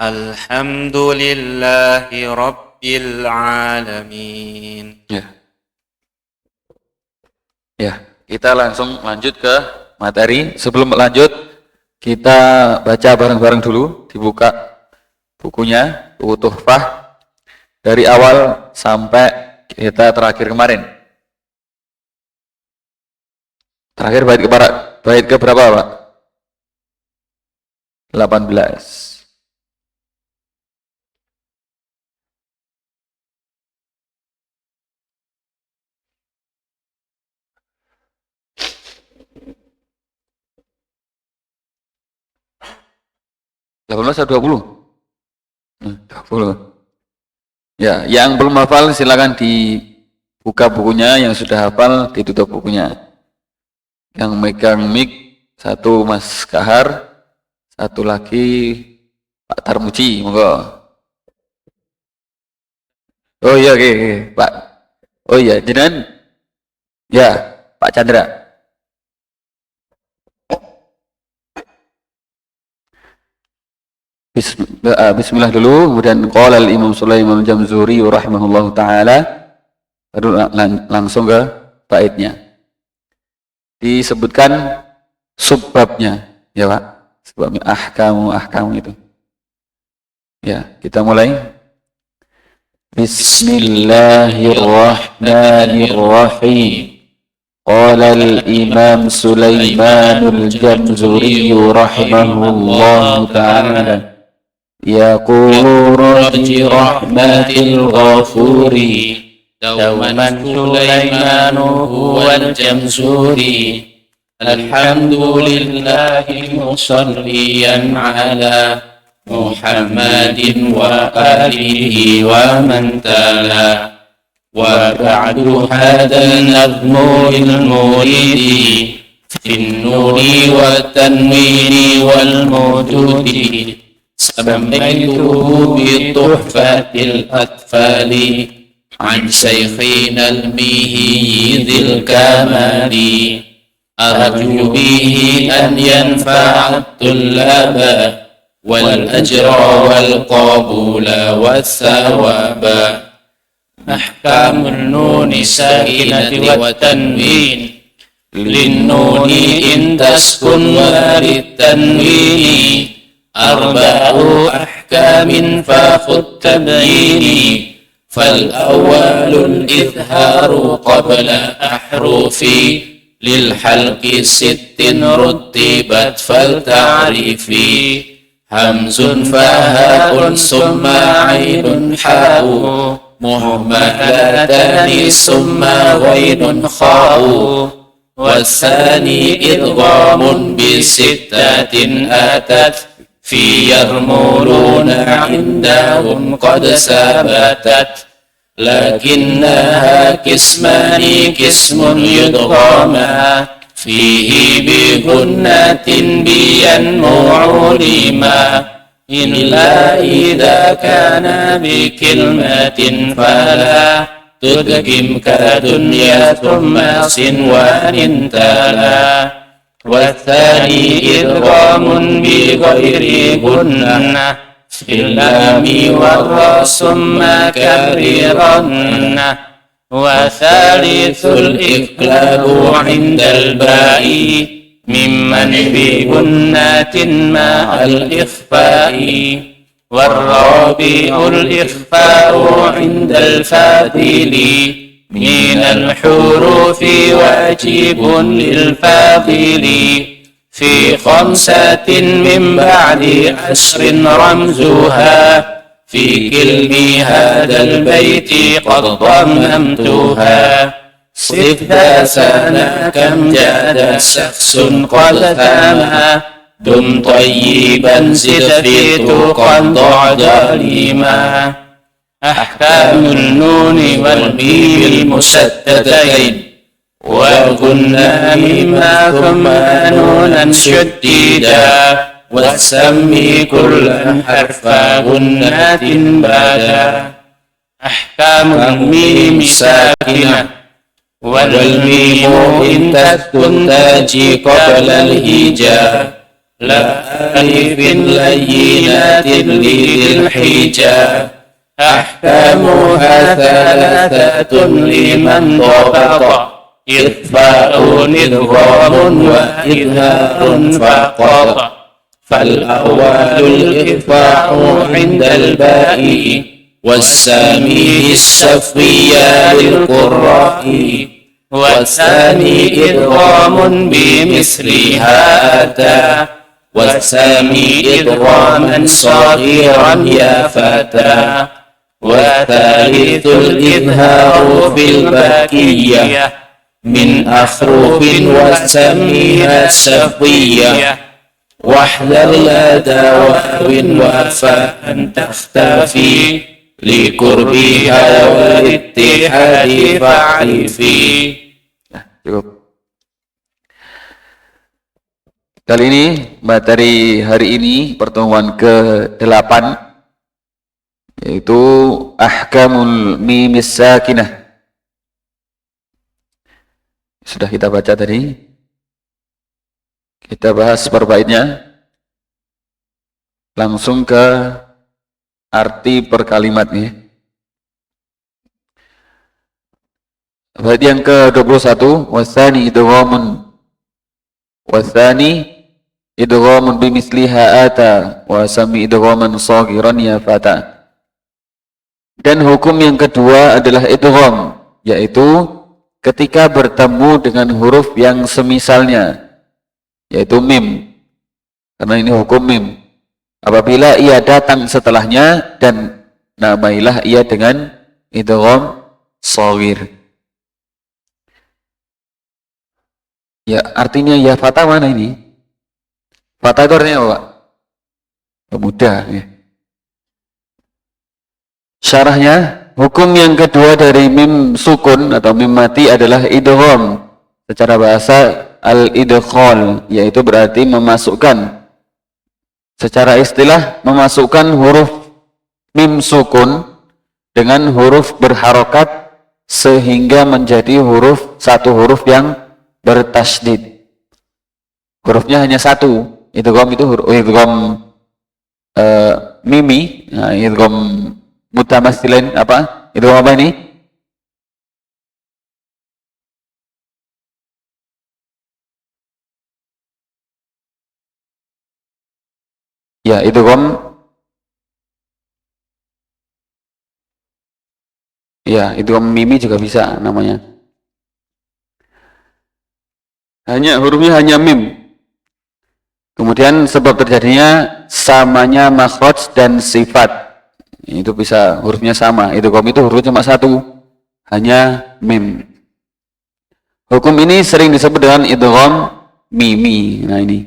Alhamdulillahi Rabbil Alamin. Ya, kita langsung lanjut ke materi. Sebelum lanjut, kita baca bareng-bareng dulu. Dibuka bukunya, buku Tuhfah. Dari awal sampai kita terakhir kemarin. Terakhir bait ke berapa, Pak? 18. 18 atau 20? 20. Ya, yang belum hafal silakan dibuka bukunya, yang sudah hafal ditutup bukunya. Yang megang mic satu Mas Kahar, satu lagi Pak Tarmuji, monggo. Oh iya, oke, Pak. Oh iya, jenengan. Ya, Pak Chandra. Bismillah dulu, kemudian qala al-Imam Sulaiman al-Jamzuri rahimahullahu taala, baru langsung ke baitnya. Disebutkan subbabnya, ya Pak. Sebabnya ahkamu itu. Ya, kita mulai. Bismillahirrahmanirrahim. Qala al-Imam Sulaiman al-Jamzuri rahimahullahu taala, yaqulu raji rahmatil ghafuri dauman Sulaimanu huwal jamzuri, alhamdulillahi musalliyan ala Muhammadin wa alihi wa man tala, wa ba'du hadha nadhmu al-muridi fi an-nuri wa tanwini wal mawjudi, sammaytuhu bi tuhfatil atfali an shaykhina al-mihyi dhil kamali, arju bihi an yanfa'a at-tullaba wal ajra wal qabula was thawaba. Ahkamul nuni sakinati wat tanwin linnuni in taskun wa litanwini, arba'u ahkamin faqut tabyini, fal awwalul idharu qabla ahrufi, lil halqi sittin ruttibat fal ta'rifi, hamzun fahaun summa ainun ha'u, muhammadatani summa ghainun kha'u, wasani idghamun bisittatin atat, fi yarmuluna indahum qad sabatat, lakinnaha kismani kismun yudghama, fihi bi gunnatin biyanmu'u lima, illa idha kana bi kilmatin fala tudgim ka dunya thumma sinwanin tala, wathani idghamun bi ghairi gunnah fil lami warra summa kabirannah, wa thalithul iqlabu indal ba'i mimman bi gunnatin ma'al ikhfa'i, warrabi'ul ikhfa'u indal fadili minal hurufi wajibun lil fadili, fi khamsatin min ba'di ashrin ramzuha, fi kilmi hadal baiti qad dhammamtuha, sifda sana kam jada shakhsun qad thama, dum tayyiban zid fi tuqan dalima. Ahkamul nuni wal mim musaddadain wal gunna mimma thumma nunan shuddida, wasammi kullan harfa gunnatin bada. Ahkamul mim sakinah wal mimu in taskun taji qabla al-hija, la alifin layyinatin lidil hija, ahkamuha thalathatun liman tabata, idfa'un idghamun wa idharun faqata, fal awwalul idfa'u indal ba'i, والسامي السفية للقراء، والثاني إدغام بمثلها أتى، والسامي إدغاما صغيرا يا فتى، والثالث الإظهار في الباقية من أحرف وسميها السفية، واحذر لدى واو وفاء تختفي لقربها والاتحاد فاعرفي. Cukup. Kali ini materi hari ini pertemuan ke-8 yaitu ahkamul mimis sakinah. Sudah kita baca tadi. Kita bahas perbaiknya. Langsung ke arti per kalimatnya. Bait yang ke-21 wasani idghamun bimisliha ata wa sami idghaman saghiran ya fata. Dan hukum yang kedua adalah idgham, yaitu ketika bertemu dengan huruf yang semisalnya, yaitu mim. Karena ini hukum mim. Apabila ia datang setelahnya dan namailah ia dengan idgham shaghir. Ya, artinya ya fata mana ini? Fata itu artinya apa, Pak? Pemuda. Ya. Syarahnya, hukum yang kedua dari mim sukun atau mim mati adalah idgham. Secara bahasa al-idkhal, yaitu berarti memasukkan. Secara istilah, memasukkan huruf mim sukun dengan huruf berharokat sehingga menjadi satu huruf yang bertasydid. Hurufnya hanya satu. Idgham itu idgham mimi. Nah, idgham mutamatsilin apa? Idgham apa ini? Ya, idgham mimi juga bisa namanya. Hurufnya hanya mim. Kemudian sebab terjadinya samanya makhraj dan sifat. Itu bisa hurufnya sama. Idgham itu hurufnya cuma satu, hanya mim. Hukum ini sering disebut dengan idgham mimi. Nah ini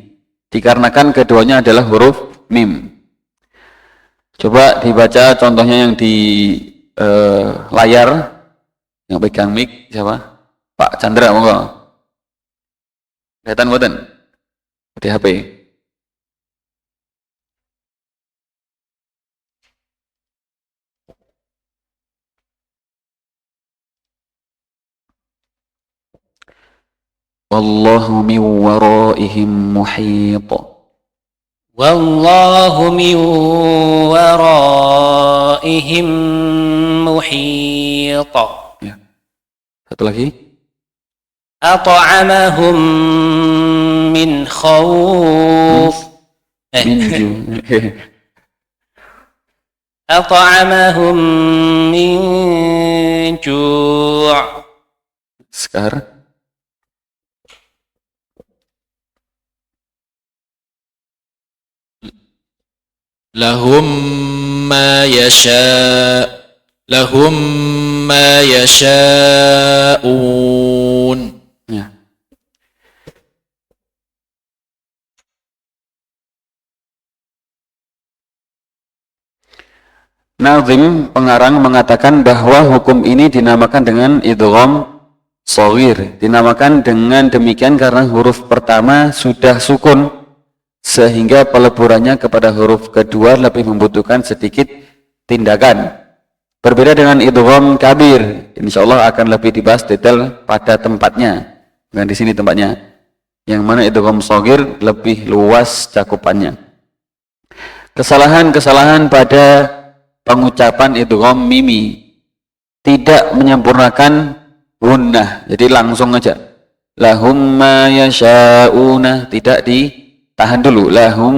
dikarenakan keduanya adalah huruf mim. Coba dibaca contohnya yang di layar. Yang pegang mic siapa? Pak Chandra, monggo. Kelihatan boten? Di HP. Wallahu min waraihim muhit. Wallahu min waraihim muhit. Ya. Satu lagi. أطعمهم من خوف أطعمهم من جوع. Sekarang lahum ma yasha'un. ya. Nazim pengarang mengatakan bahwa hukum ini dinamakan dengan idgham shaghir. Dinamakan dengan demikian karena huruf pertama sudah sukun sehingga peleburannya kepada huruf kedua lebih membutuhkan sedikit tindakan. Berbeda dengan idgham kabir, insyaallah akan lebih dibahas detail pada tempatnya. Bukan di sini tempatnya. Yang mana idgham shaghir lebih luas cakupannya. Kesalahan-kesalahan pada pengucapan idgham mimi, tidak menyempurnakan gunnah. Jadi langsung aja. Lahum ma yasha'una, tidak ditahan dulu. Lahum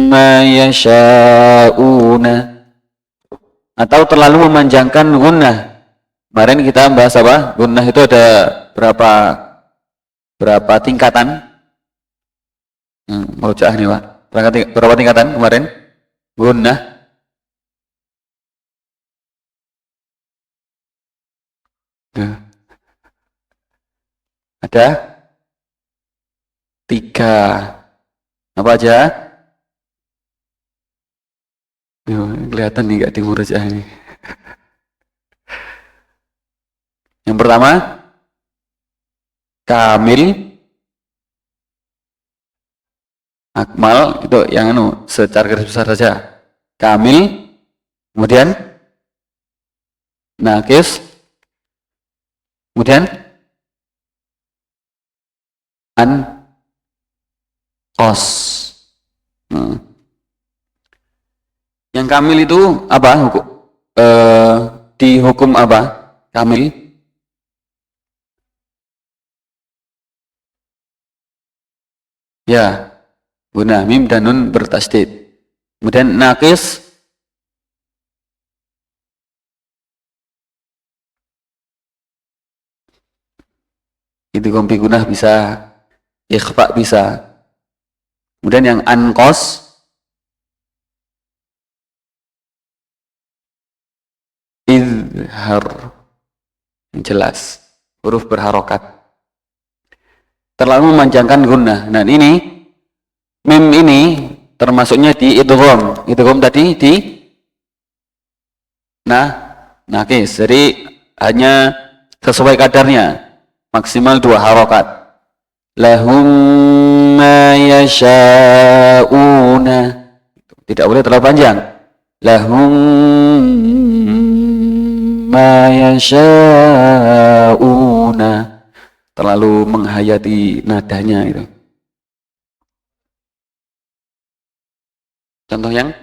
ma yasha'una. Atau terlalu memanjangkan gunnah. Kemarin kita bahas apa? Gunnah itu ada berapa tingkatan? Murojaah nih, Pak. Berapa tingkatan kemarin? Gunnah. Ada 3. Apa aja? Yo, kelihatan nih gak di murojaah ini. Yang pertama, kamil, akmal, itu yang secara garis besar saja. Kamil, kemudian nakis, kemudian kos. Yang kamil itu apa? Di hukum apa? Kamil? Ya, guna mim dan nun bertasdid. Kemudian nakis, itu kompi gunah bisa, ikhfa bisa. Kemudian yang ankos, izhar, yang jelas, huruf berharokat. Terlalu memanjangkan gunah. Nah ini, mim ini termasuknya di idgham. Idgham tadi di nakis. Jadi hanya sesuai kadarnya, maksimal 2 harokat. Lahum ma yasha'una, tidak boleh terlalu panjang. Lahum ma yasha'una, terlalu menghayati nadanya itu. Contoh yang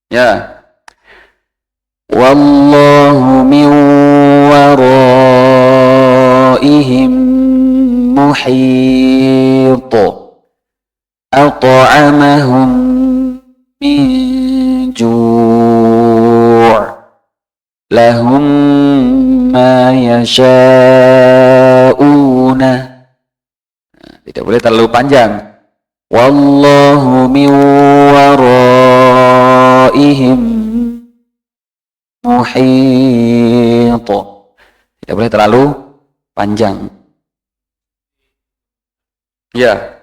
ya, wallahu min waraihim muhit at'amahum min ju' lahum ma yasha'una. Tidak boleh terlalu panjang. Wallahu min waraihim muhit. Tidak boleh terlalu panjang. Ya.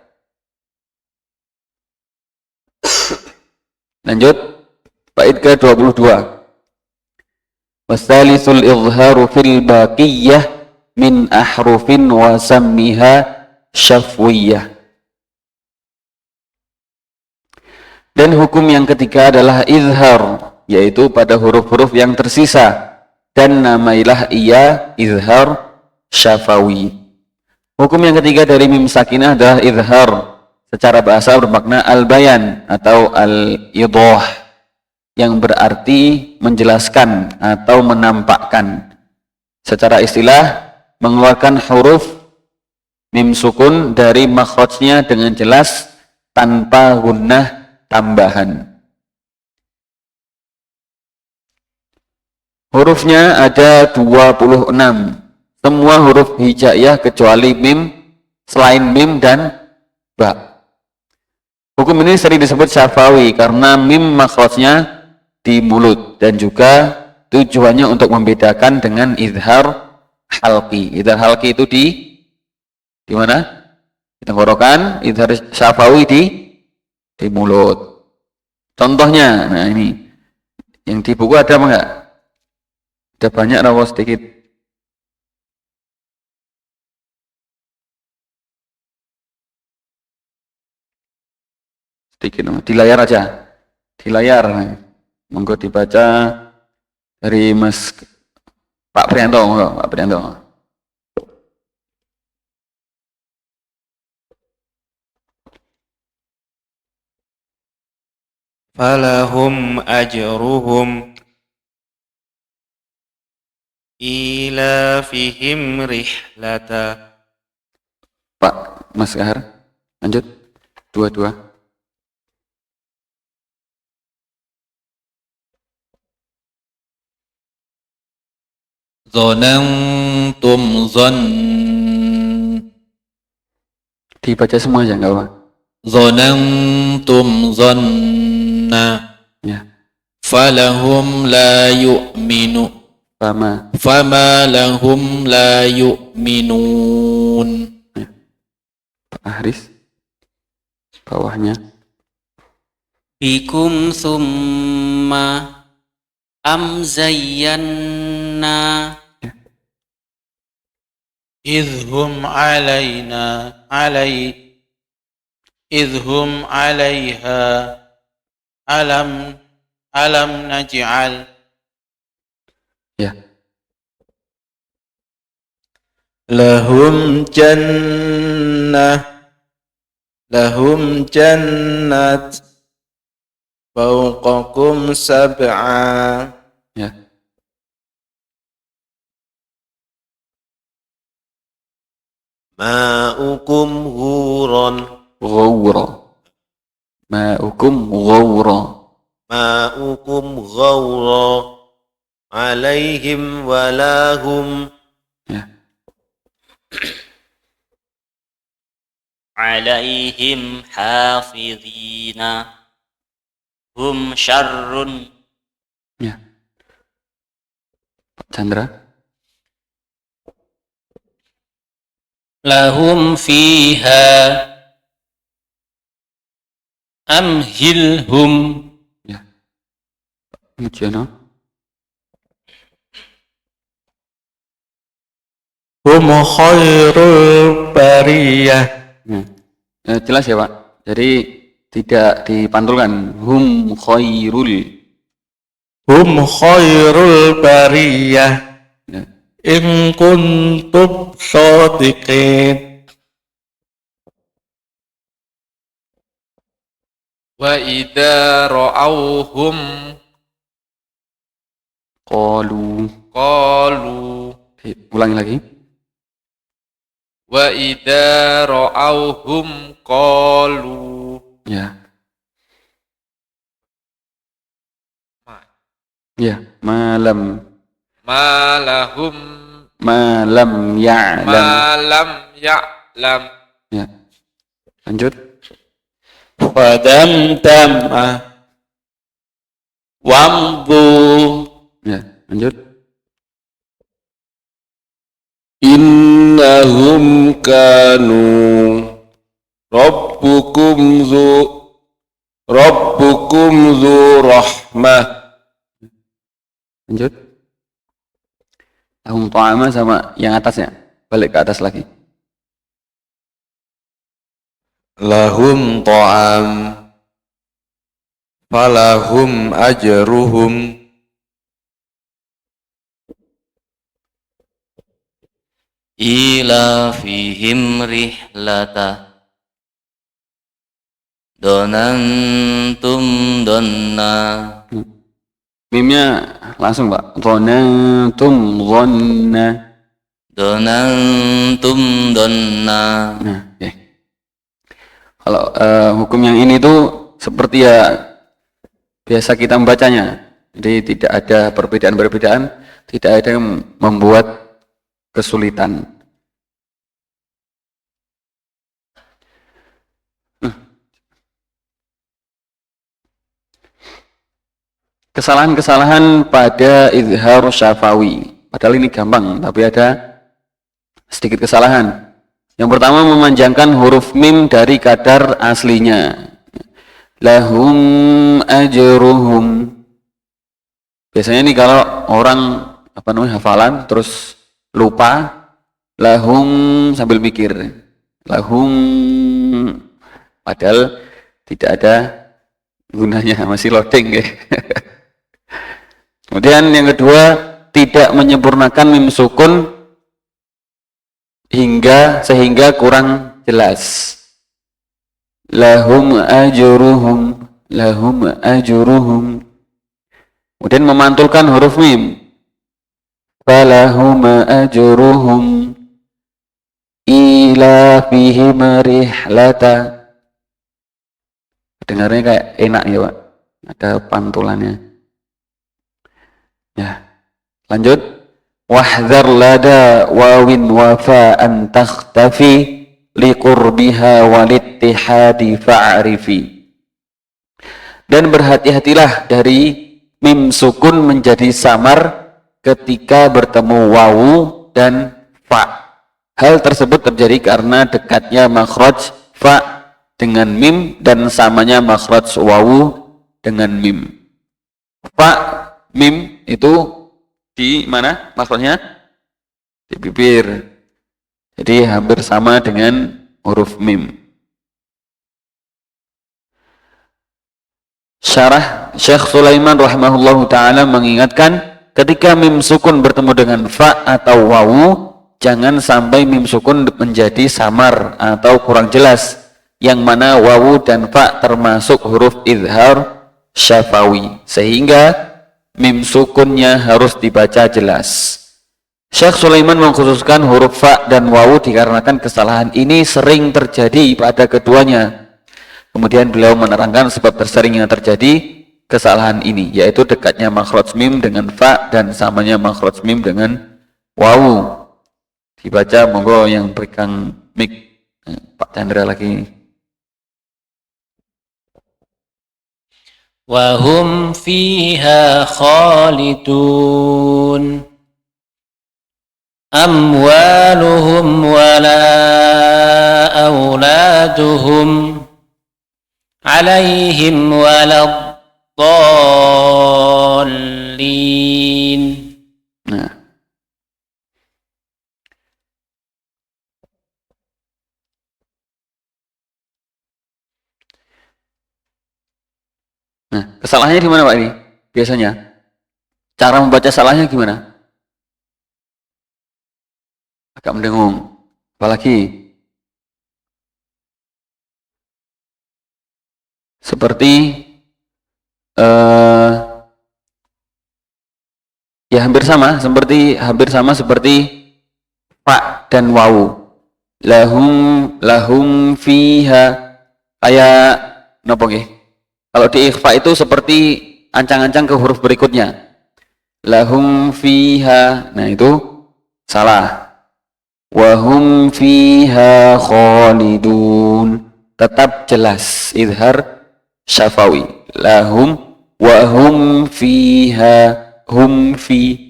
Lanjut. Bait ke-22. Wasalisul izharu fil baqiyah min ahrufin wa sammiha syafwiyah. Dan hukum yang ketiga adalah izhar, yaitu pada huruf-huruf yang tersisa, dan namailah ia izhar syafawi. Hukum yang ketiga dari mim sakinah adalah izhar, secara bahasa bermakna al-bayan atau al-idah, yang berarti menjelaskan atau menampakkan. Secara istilah, mengeluarkan huruf mim sukun dari makhrajnya dengan jelas tanpa gunnah tambahan. Hurufnya ada 26. Semua huruf hijaiyah kecuali mim, selain mim dan ba. Hukum ini sering disebut syafawi karena mim makhrajnya di mulut, dan juga tujuannya untuk membedakan dengan izhar halqi. Izhar halqi itu di mana? Di tenggorokan. Izhar syafawi di mulut. Contohnya, nah ini yang di buku ada apa enggak? Ada banyak atau sedikit? Sedikit, di layar aja. Di layar. Monggo dibaca dari Mas Pak Prianto, monggo Pak Prianto. Falahum ajruhum ilafihim rihlata. Pak Mas Kahar, lanjut. 22. Zonantum zon. Dibaca semua aja, enggak apa. Zonantum zonna. Ya. Falahum la yu'minu. Fama lahum la yu'minun. Ya. Pak Haris. bawahnya. bikum thumma am zayyanna idhum alaiha alam naj'al Ya. lahum jannat fawqakum sab'a Ya. Ma'ukum ghuran. Ghawra. Ma'ukum ghawra. Ma'ukum ghawra. Alaihim walahum. Ya. عليهم حافظين هم شر Ya. Pak Chandra. lahum fiha amhilhum Ya. Mujana. hum khairul bariyah Jelas ya Pak. Jadi tidak dipantulkan. Hum khairul. bariyah Ya. in kuntum shadiqin Wa idza ra'awhum Qalu. qalu Ulangi lagi. wa idza ra'awhum qalu Ya. Ya. Malam malam ya'lam. ya'lam Ya. Lanjut. fadamdama wamdu Ya. Lanjut. Innahum kanu rabbukum zu rahmah. Lanjut. Lahum ta'ama sama yang atasnya. Balik ke atas lagi. Lahum ta'am. Falahum ajruhum. ila fihim rihlata donantum donna Mimnya langsung Pak. Dhanantum dhanna. donantum donna Nah, oke. Kalau hukum yang ini tuh seperti ya biasa kita membacanya. Jadi tidak ada perbedaan-perbedaan, tidak ada yang membuat kesulitan. Kesalahan-kesalahan pada izhar syafawi. Padahal ini gampang, tapi ada sedikit kesalahan. Yang pertama, memanjangkan huruf mim dari kadar aslinya. Lahum ajruhum. Biasanya nih kalau orang hafalan terus lupa, lahum sambil mikir. Lahum, padahal tidak ada gunanya, masih loading ya. Kemudian yang kedua, tidak menyempurnakan mim sukun sehingga kurang jelas. Lahum ajruhum, lahum ajruhum. Kemudian memantulkan huruf mim. Falahum ajruhum ila fihim rihlata. Dengarnya kayak enak ya Pak. Ada pantulannya. Ya. Lanjut. Wahdhar lada wawin wafa'an takhtafi liqurbiha walittihadi fa'rifi. Dan berhati-hatilah dari mim sukun menjadi samar ketika bertemu wawu dan fa. Hal tersebut terjadi karena dekatnya makhraj fa dengan mim dan samanya makhraj wawu dengan mim. Fa mim itu di mana makhrajnya? Di bibir. Jadi hampir sama dengan huruf mim. Syarah Syekh Sulaiman rahimahullahu taala mengingatkan ketika mim sukun bertemu dengan fa atau wawu, jangan sampai mim sukun menjadi samar atau kurang jelas, yang mana wawu dan fa termasuk huruf idhar syafawi, sehingga mim sukunnya harus dibaca jelas. Syekh Sulaiman mengkhususkan huruf fa dan wawu dikarenakan kesalahan ini sering terjadi pada keduanya. Kemudian beliau menerangkan sebab terseringnya terjadi kesalahan ini, yaitu dekatnya makhraj mim dengan fa dan samanya makhraj mim dengan wawu. Dibaca, monggo yang pegang mic Pak Chandra lagi. Wahum fiha khalidun amwaluhum wala auladuhum alaihim waladdallin. Nah, kesalahannya di mana Pak ini? Biasanya cara membaca salahnya gimana? Agak mendengung. Apalagi seperti ya hampir sama seperti fa dan wawu. Lahum fiha, kayak napa nggih? Kalau di ikhfa itu seperti ancang-ancang ke huruf berikutnya. Lahum fiha. Nah, itu salah. Wahum fiha khalidun. Tetap jelas idhar syafawi. Lahum wahum fiha hum fi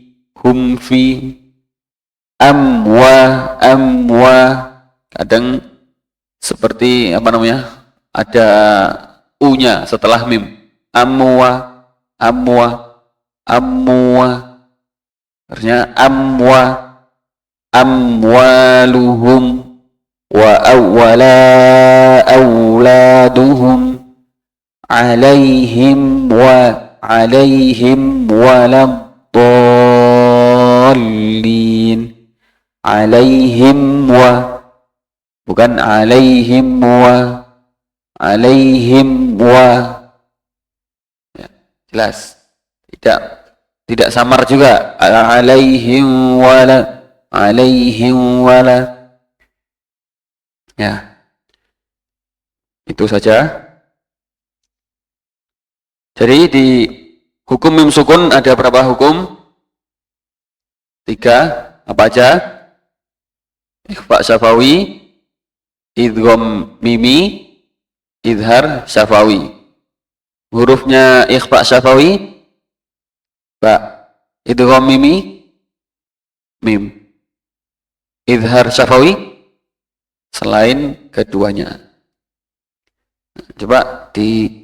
amwa. Kadang seperti apa namanya? Ada u-nya setelah mim. Amwa. Artinya amwaluhum wa awwala auladuhum alaihim waladdallin. Alaihim wa, bukan alaihim wa. Alaihim wa, ya, jelas, tidak samar juga. Alaihim wala, ya, itu saja. Jadi di hukum mim sukun ada berapa hukum? 3. Apa aja? Ikhfa syafawi, idgham mimi, idhar syafawi. Hurufnya ikhfa syafawi, ba. Idgham mimi, mim. Idhar syafawi, selain keduanya. Coba di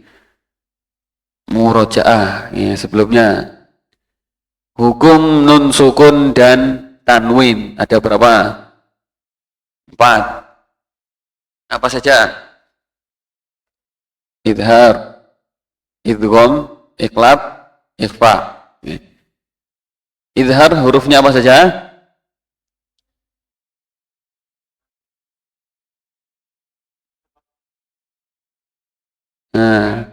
murojaah ya, sebelumnya. Hukum nun sukun dan tanwin ada berapa? 4. Apa saja? Idhar, idgham, iqlab, ikhfa. Idhar hurufnya apa saja? Nah,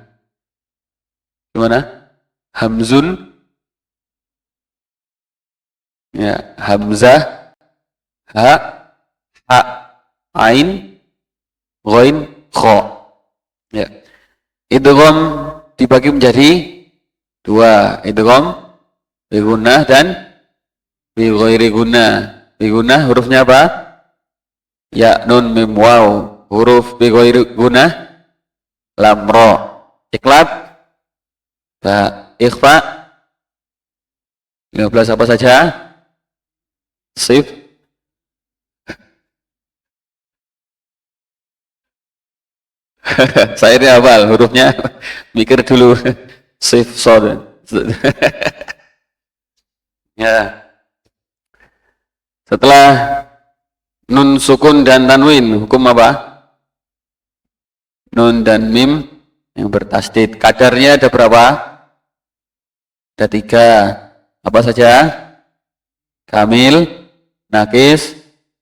gimana? Hamzun, ya, hamzah, ha, ain, ghain, kha. Ya. Idgham dibagi menjadi 2, idgham bi gunnah dan bi ghairi gunnah. Bi gunnah hurufnya apa? Ya, nun, mim, waw. Huruf bi ghairi gunnah lam, ra. Iqlab, ba. Ikhfa 15 apa saja? Sif, Saya ini hafal hurufnya, mikir dulu. Sif sod. Ya. Setelah nun sukun dan tanwin, hukum apa? Nun dan mim yang bertasdid. Kadarnya ada berapa? Ada 3. Apa saja? Kamil, nakis,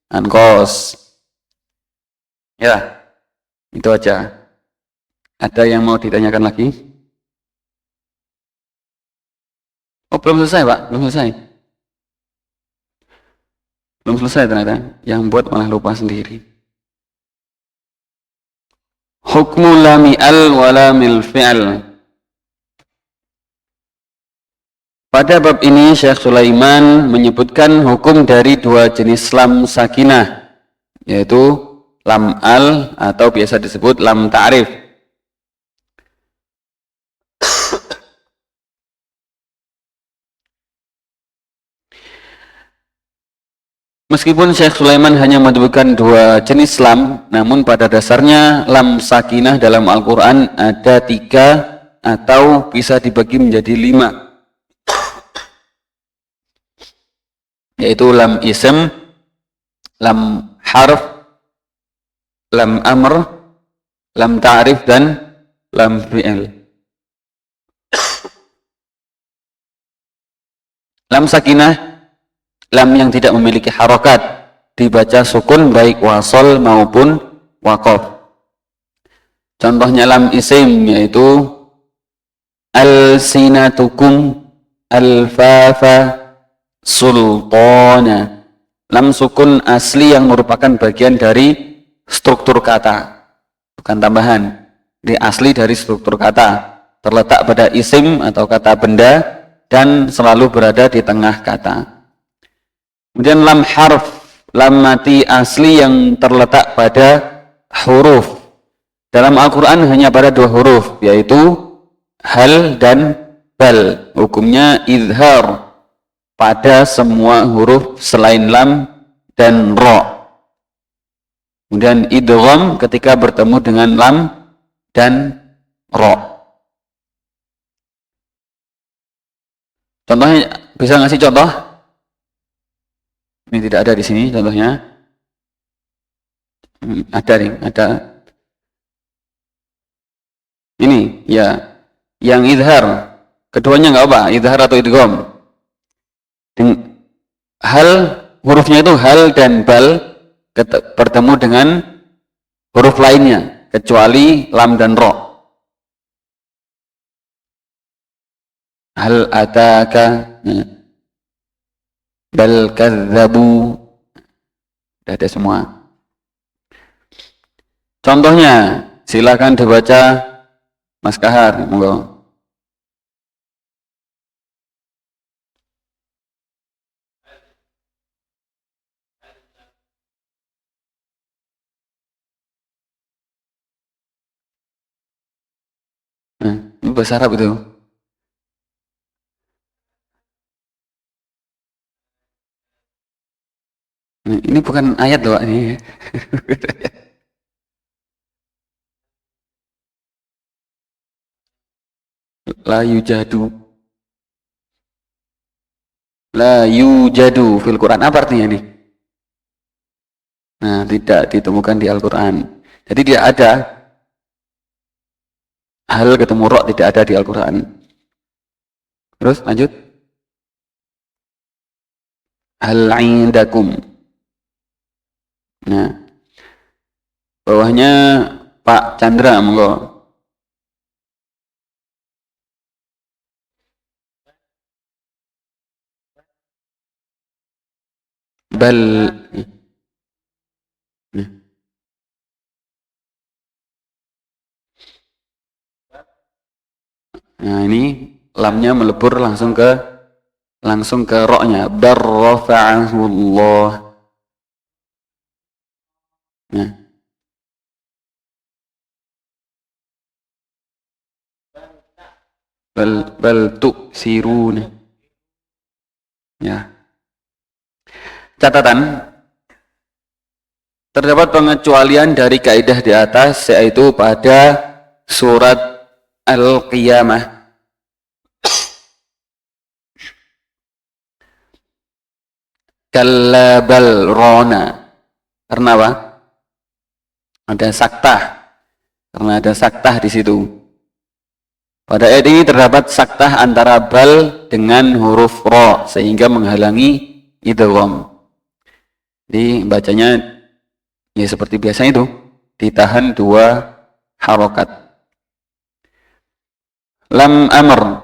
ankos. Ya, itu aja. Ada yang mau ditanyakan lagi? Oh, belum selesai, Pak. Belum selesai. Belum selesai ternyata. Yang buat malah lupa sendiri. Hukmu lami al wa lamil fi'al. Pada bab ini Syekh Sulaiman menyebutkan hukum dari 2 jenis lam sakinah, yaitu lam al atau biasa disebut lam ta'rif. Meskipun Syekh Sulaiman hanya menyebutkan 2 jenis lam, namun pada dasarnya lam sakinah dalam Al-Quran ada 3 atau bisa dibagi menjadi 5, yaitu lam ism, lam harf, lam amr, lam ta'rif, dan lam fi'il. Lam sakinah, lam yang tidak memiliki harokat, dibaca sukun baik wasol maupun waqaf. Contohnya lam isim, yaitu al-sinatukum, al-fafa, sultana. Lam sukun asli yang merupakan bagian dari struktur kata, bukan tambahan. Ini asli dari struktur kata, terletak pada isim atau kata benda dan selalu berada di tengah kata. Kemudian lam harf, lam mati asli yang terletak pada huruf. Dalam Al-Quran hanya pada 2 huruf, yaitu hal dan bal. Hukumnya izhar pada semua huruf selain lam dan ro. Kemudian idgham ketika bertemu dengan lam dan ro. Contohnya, bisa ngasih contoh? Ini tidak ada di sini contohnya. Ada nih, ada. Ini ya, yang izhar. Keduanya nggak apa, izhar atau idgham. Hal, hurufnya itu hal dan bal bertemu dengan huruf lainnya kecuali lam dan ro. Hal ataka, bal kadzabu, sudah ada semua. Contohnya silakan dibaca Mas Kahar, monggo. Ini bahasa Arab itu. Ini bukan ayat loh, ini. La yujadu. La yujadu fil Quran. Apa artinya ini? Nah, tidak ditemukan di Al-Quran. Jadi tidak ada. Hal ketemu ro tidak ada di Al-Quran. Terus lanjut. Hal indakum. Nah, bawahnya Pak Chandra, monggo. Bal. Nah, ini lamnya melebur langsung ke ro-nya. Darrafa'ahullah. Nah. Bal tu'siruna. Ya. Catatan, terdapat pengecualian dari kaidah di atas, yaitu pada surat Al-Qiyamah. Kalla bal rona. Karena apa? Ada saktah. Karena ada saktah di situ. Pada ayat ini terdapat saktah antara bal dengan huruf ro sehingga menghalangi idgham. Jadi bacanya ya seperti biasa itu, ditahan 2 harokat. Lam amr,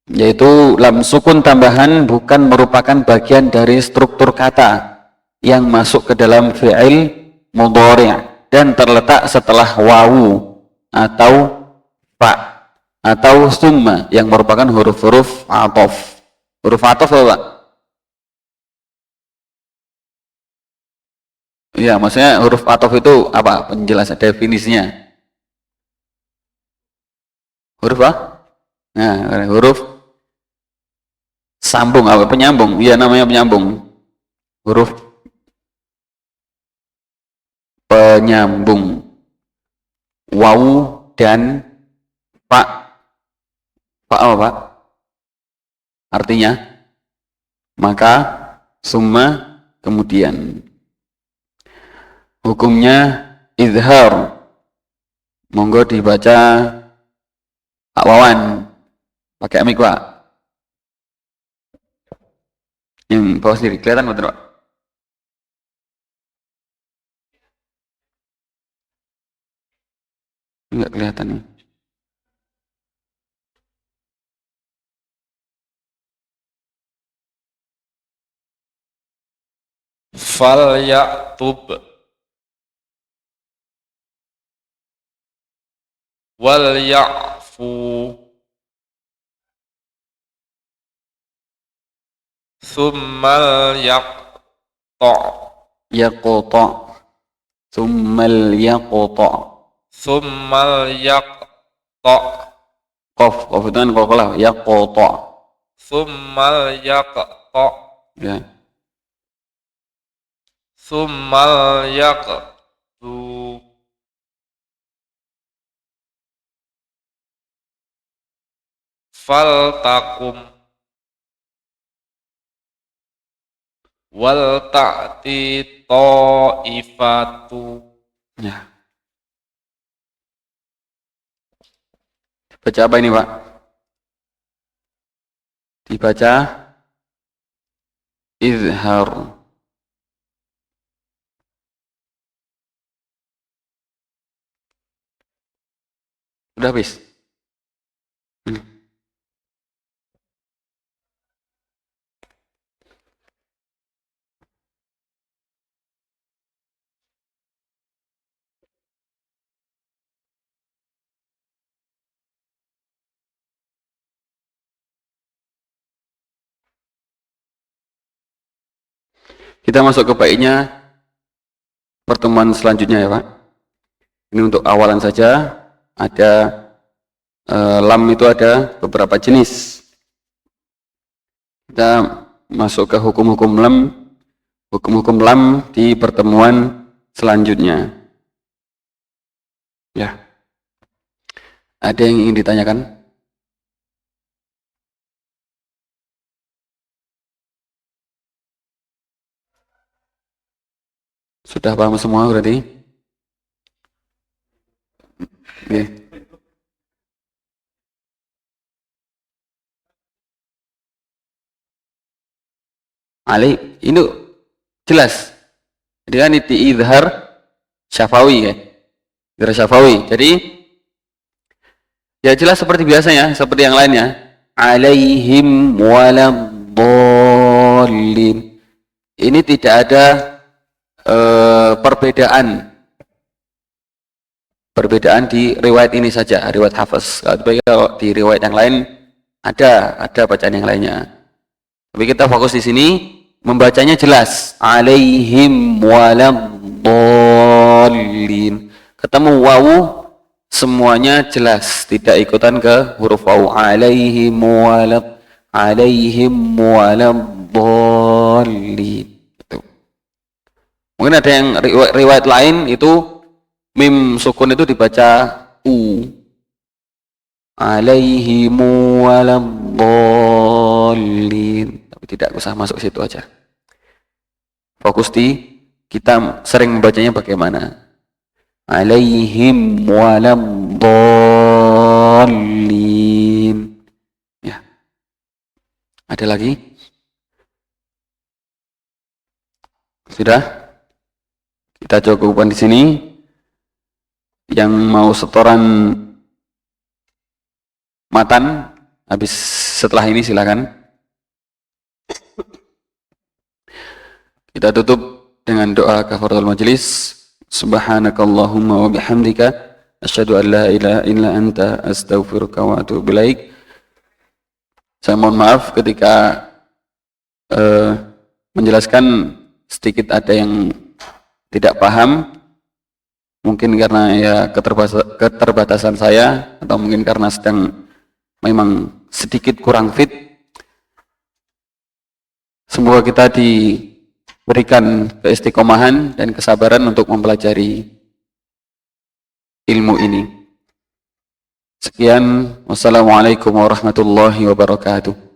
yaitu lam sukun tambahan bukan merupakan bagian dari struktur kata yang masuk ke dalam fi'il mudhari' dan terletak setelah wawu atau fa atau summa yang merupakan huruf-huruf ataf. Huruf ataf apa? Iya, maksudnya huruf ataf itu apa? Penjelasan definisinya. Huruf apa? Nah, huruf sambung apa? Penyambung. Iya, namanya penyambung. Huruf penyambung. Wawu dan fa. Fa apa, Pak? Artinya maka summa kemudian. Hukumnya izhar. Monggo dibaca Pak Wawan. Pakai mic, Pak. Yang bawah sendiri kelihatan betul, Pak? Enggak kelihatan nih. Fal ya'tub wal ya'fu thummal yaqta Yaqta. Summal yaqta. thummal yaqta Qaf itu kan qalqalah. Yaqta. thummal yaqta Ya. thummal yaqtu fal takum wal ta'ti ta'ifatu. Ya. Baca apa ini, Pak? Dibaca izhar. Udah habis? Kita masuk ke baiknya pertemuan selanjutnya ya, Pak. Ini untuk awalan saja. Ada lam itu ada beberapa jenis. Kita masuk ke hukum-hukum lam di pertemuan selanjutnya. Ya. Ada yang ingin ditanyakan? Sudah paham semua berarti? Oke. Ali, ini jelas. Jadi kan itu izhar syafawi kan? Izhar syafawi. Jadi ya jelas seperti biasanya, seperti yang lainnya. Alaihim waladdallin. Ini tidak ada perbedaan di riwayat ini saja, riwayat Hafiz. Kalau di riwayat yang lain ada bacaan yang lainnya. Tapi kita fokus di sini membacanya jelas. Alaihim waladdallin. Ketemu wawu semuanya jelas, tidak ikutan ke huruf wawu. Alaihim waladdallin. Mungkin Kemudian ada yang riwayat lain itu mim sukun itu dibaca u. Alaihimu waladdallin. Tapi tidak usah masuk situ aja. Fokus di kita sering membacanya bagaimana. Alaihim waladdallin. Ya. Ada lagi? Sudah? Kita cukupkan di sini. Yang mau setoran matan habis setelah ini silakan. Kita tutup dengan doa kafaratul majelis. Subhanakallahumma wa bihamdika asyhadu an la ilaha illa anta astaghfiruka wa atubu ilaik. Saya mohon maaf ketika menjelaskan sedikit ada yang tidak paham. Mungkin karena ya keterbatasan saya atau mungkin karena sedang memang sedikit kurang fit. Semoga kita diberikan keistiqomahan dan kesabaran untuk mempelajari ilmu ini. Sekian, wassalamualaikum warahmatullahi wabarakatuh.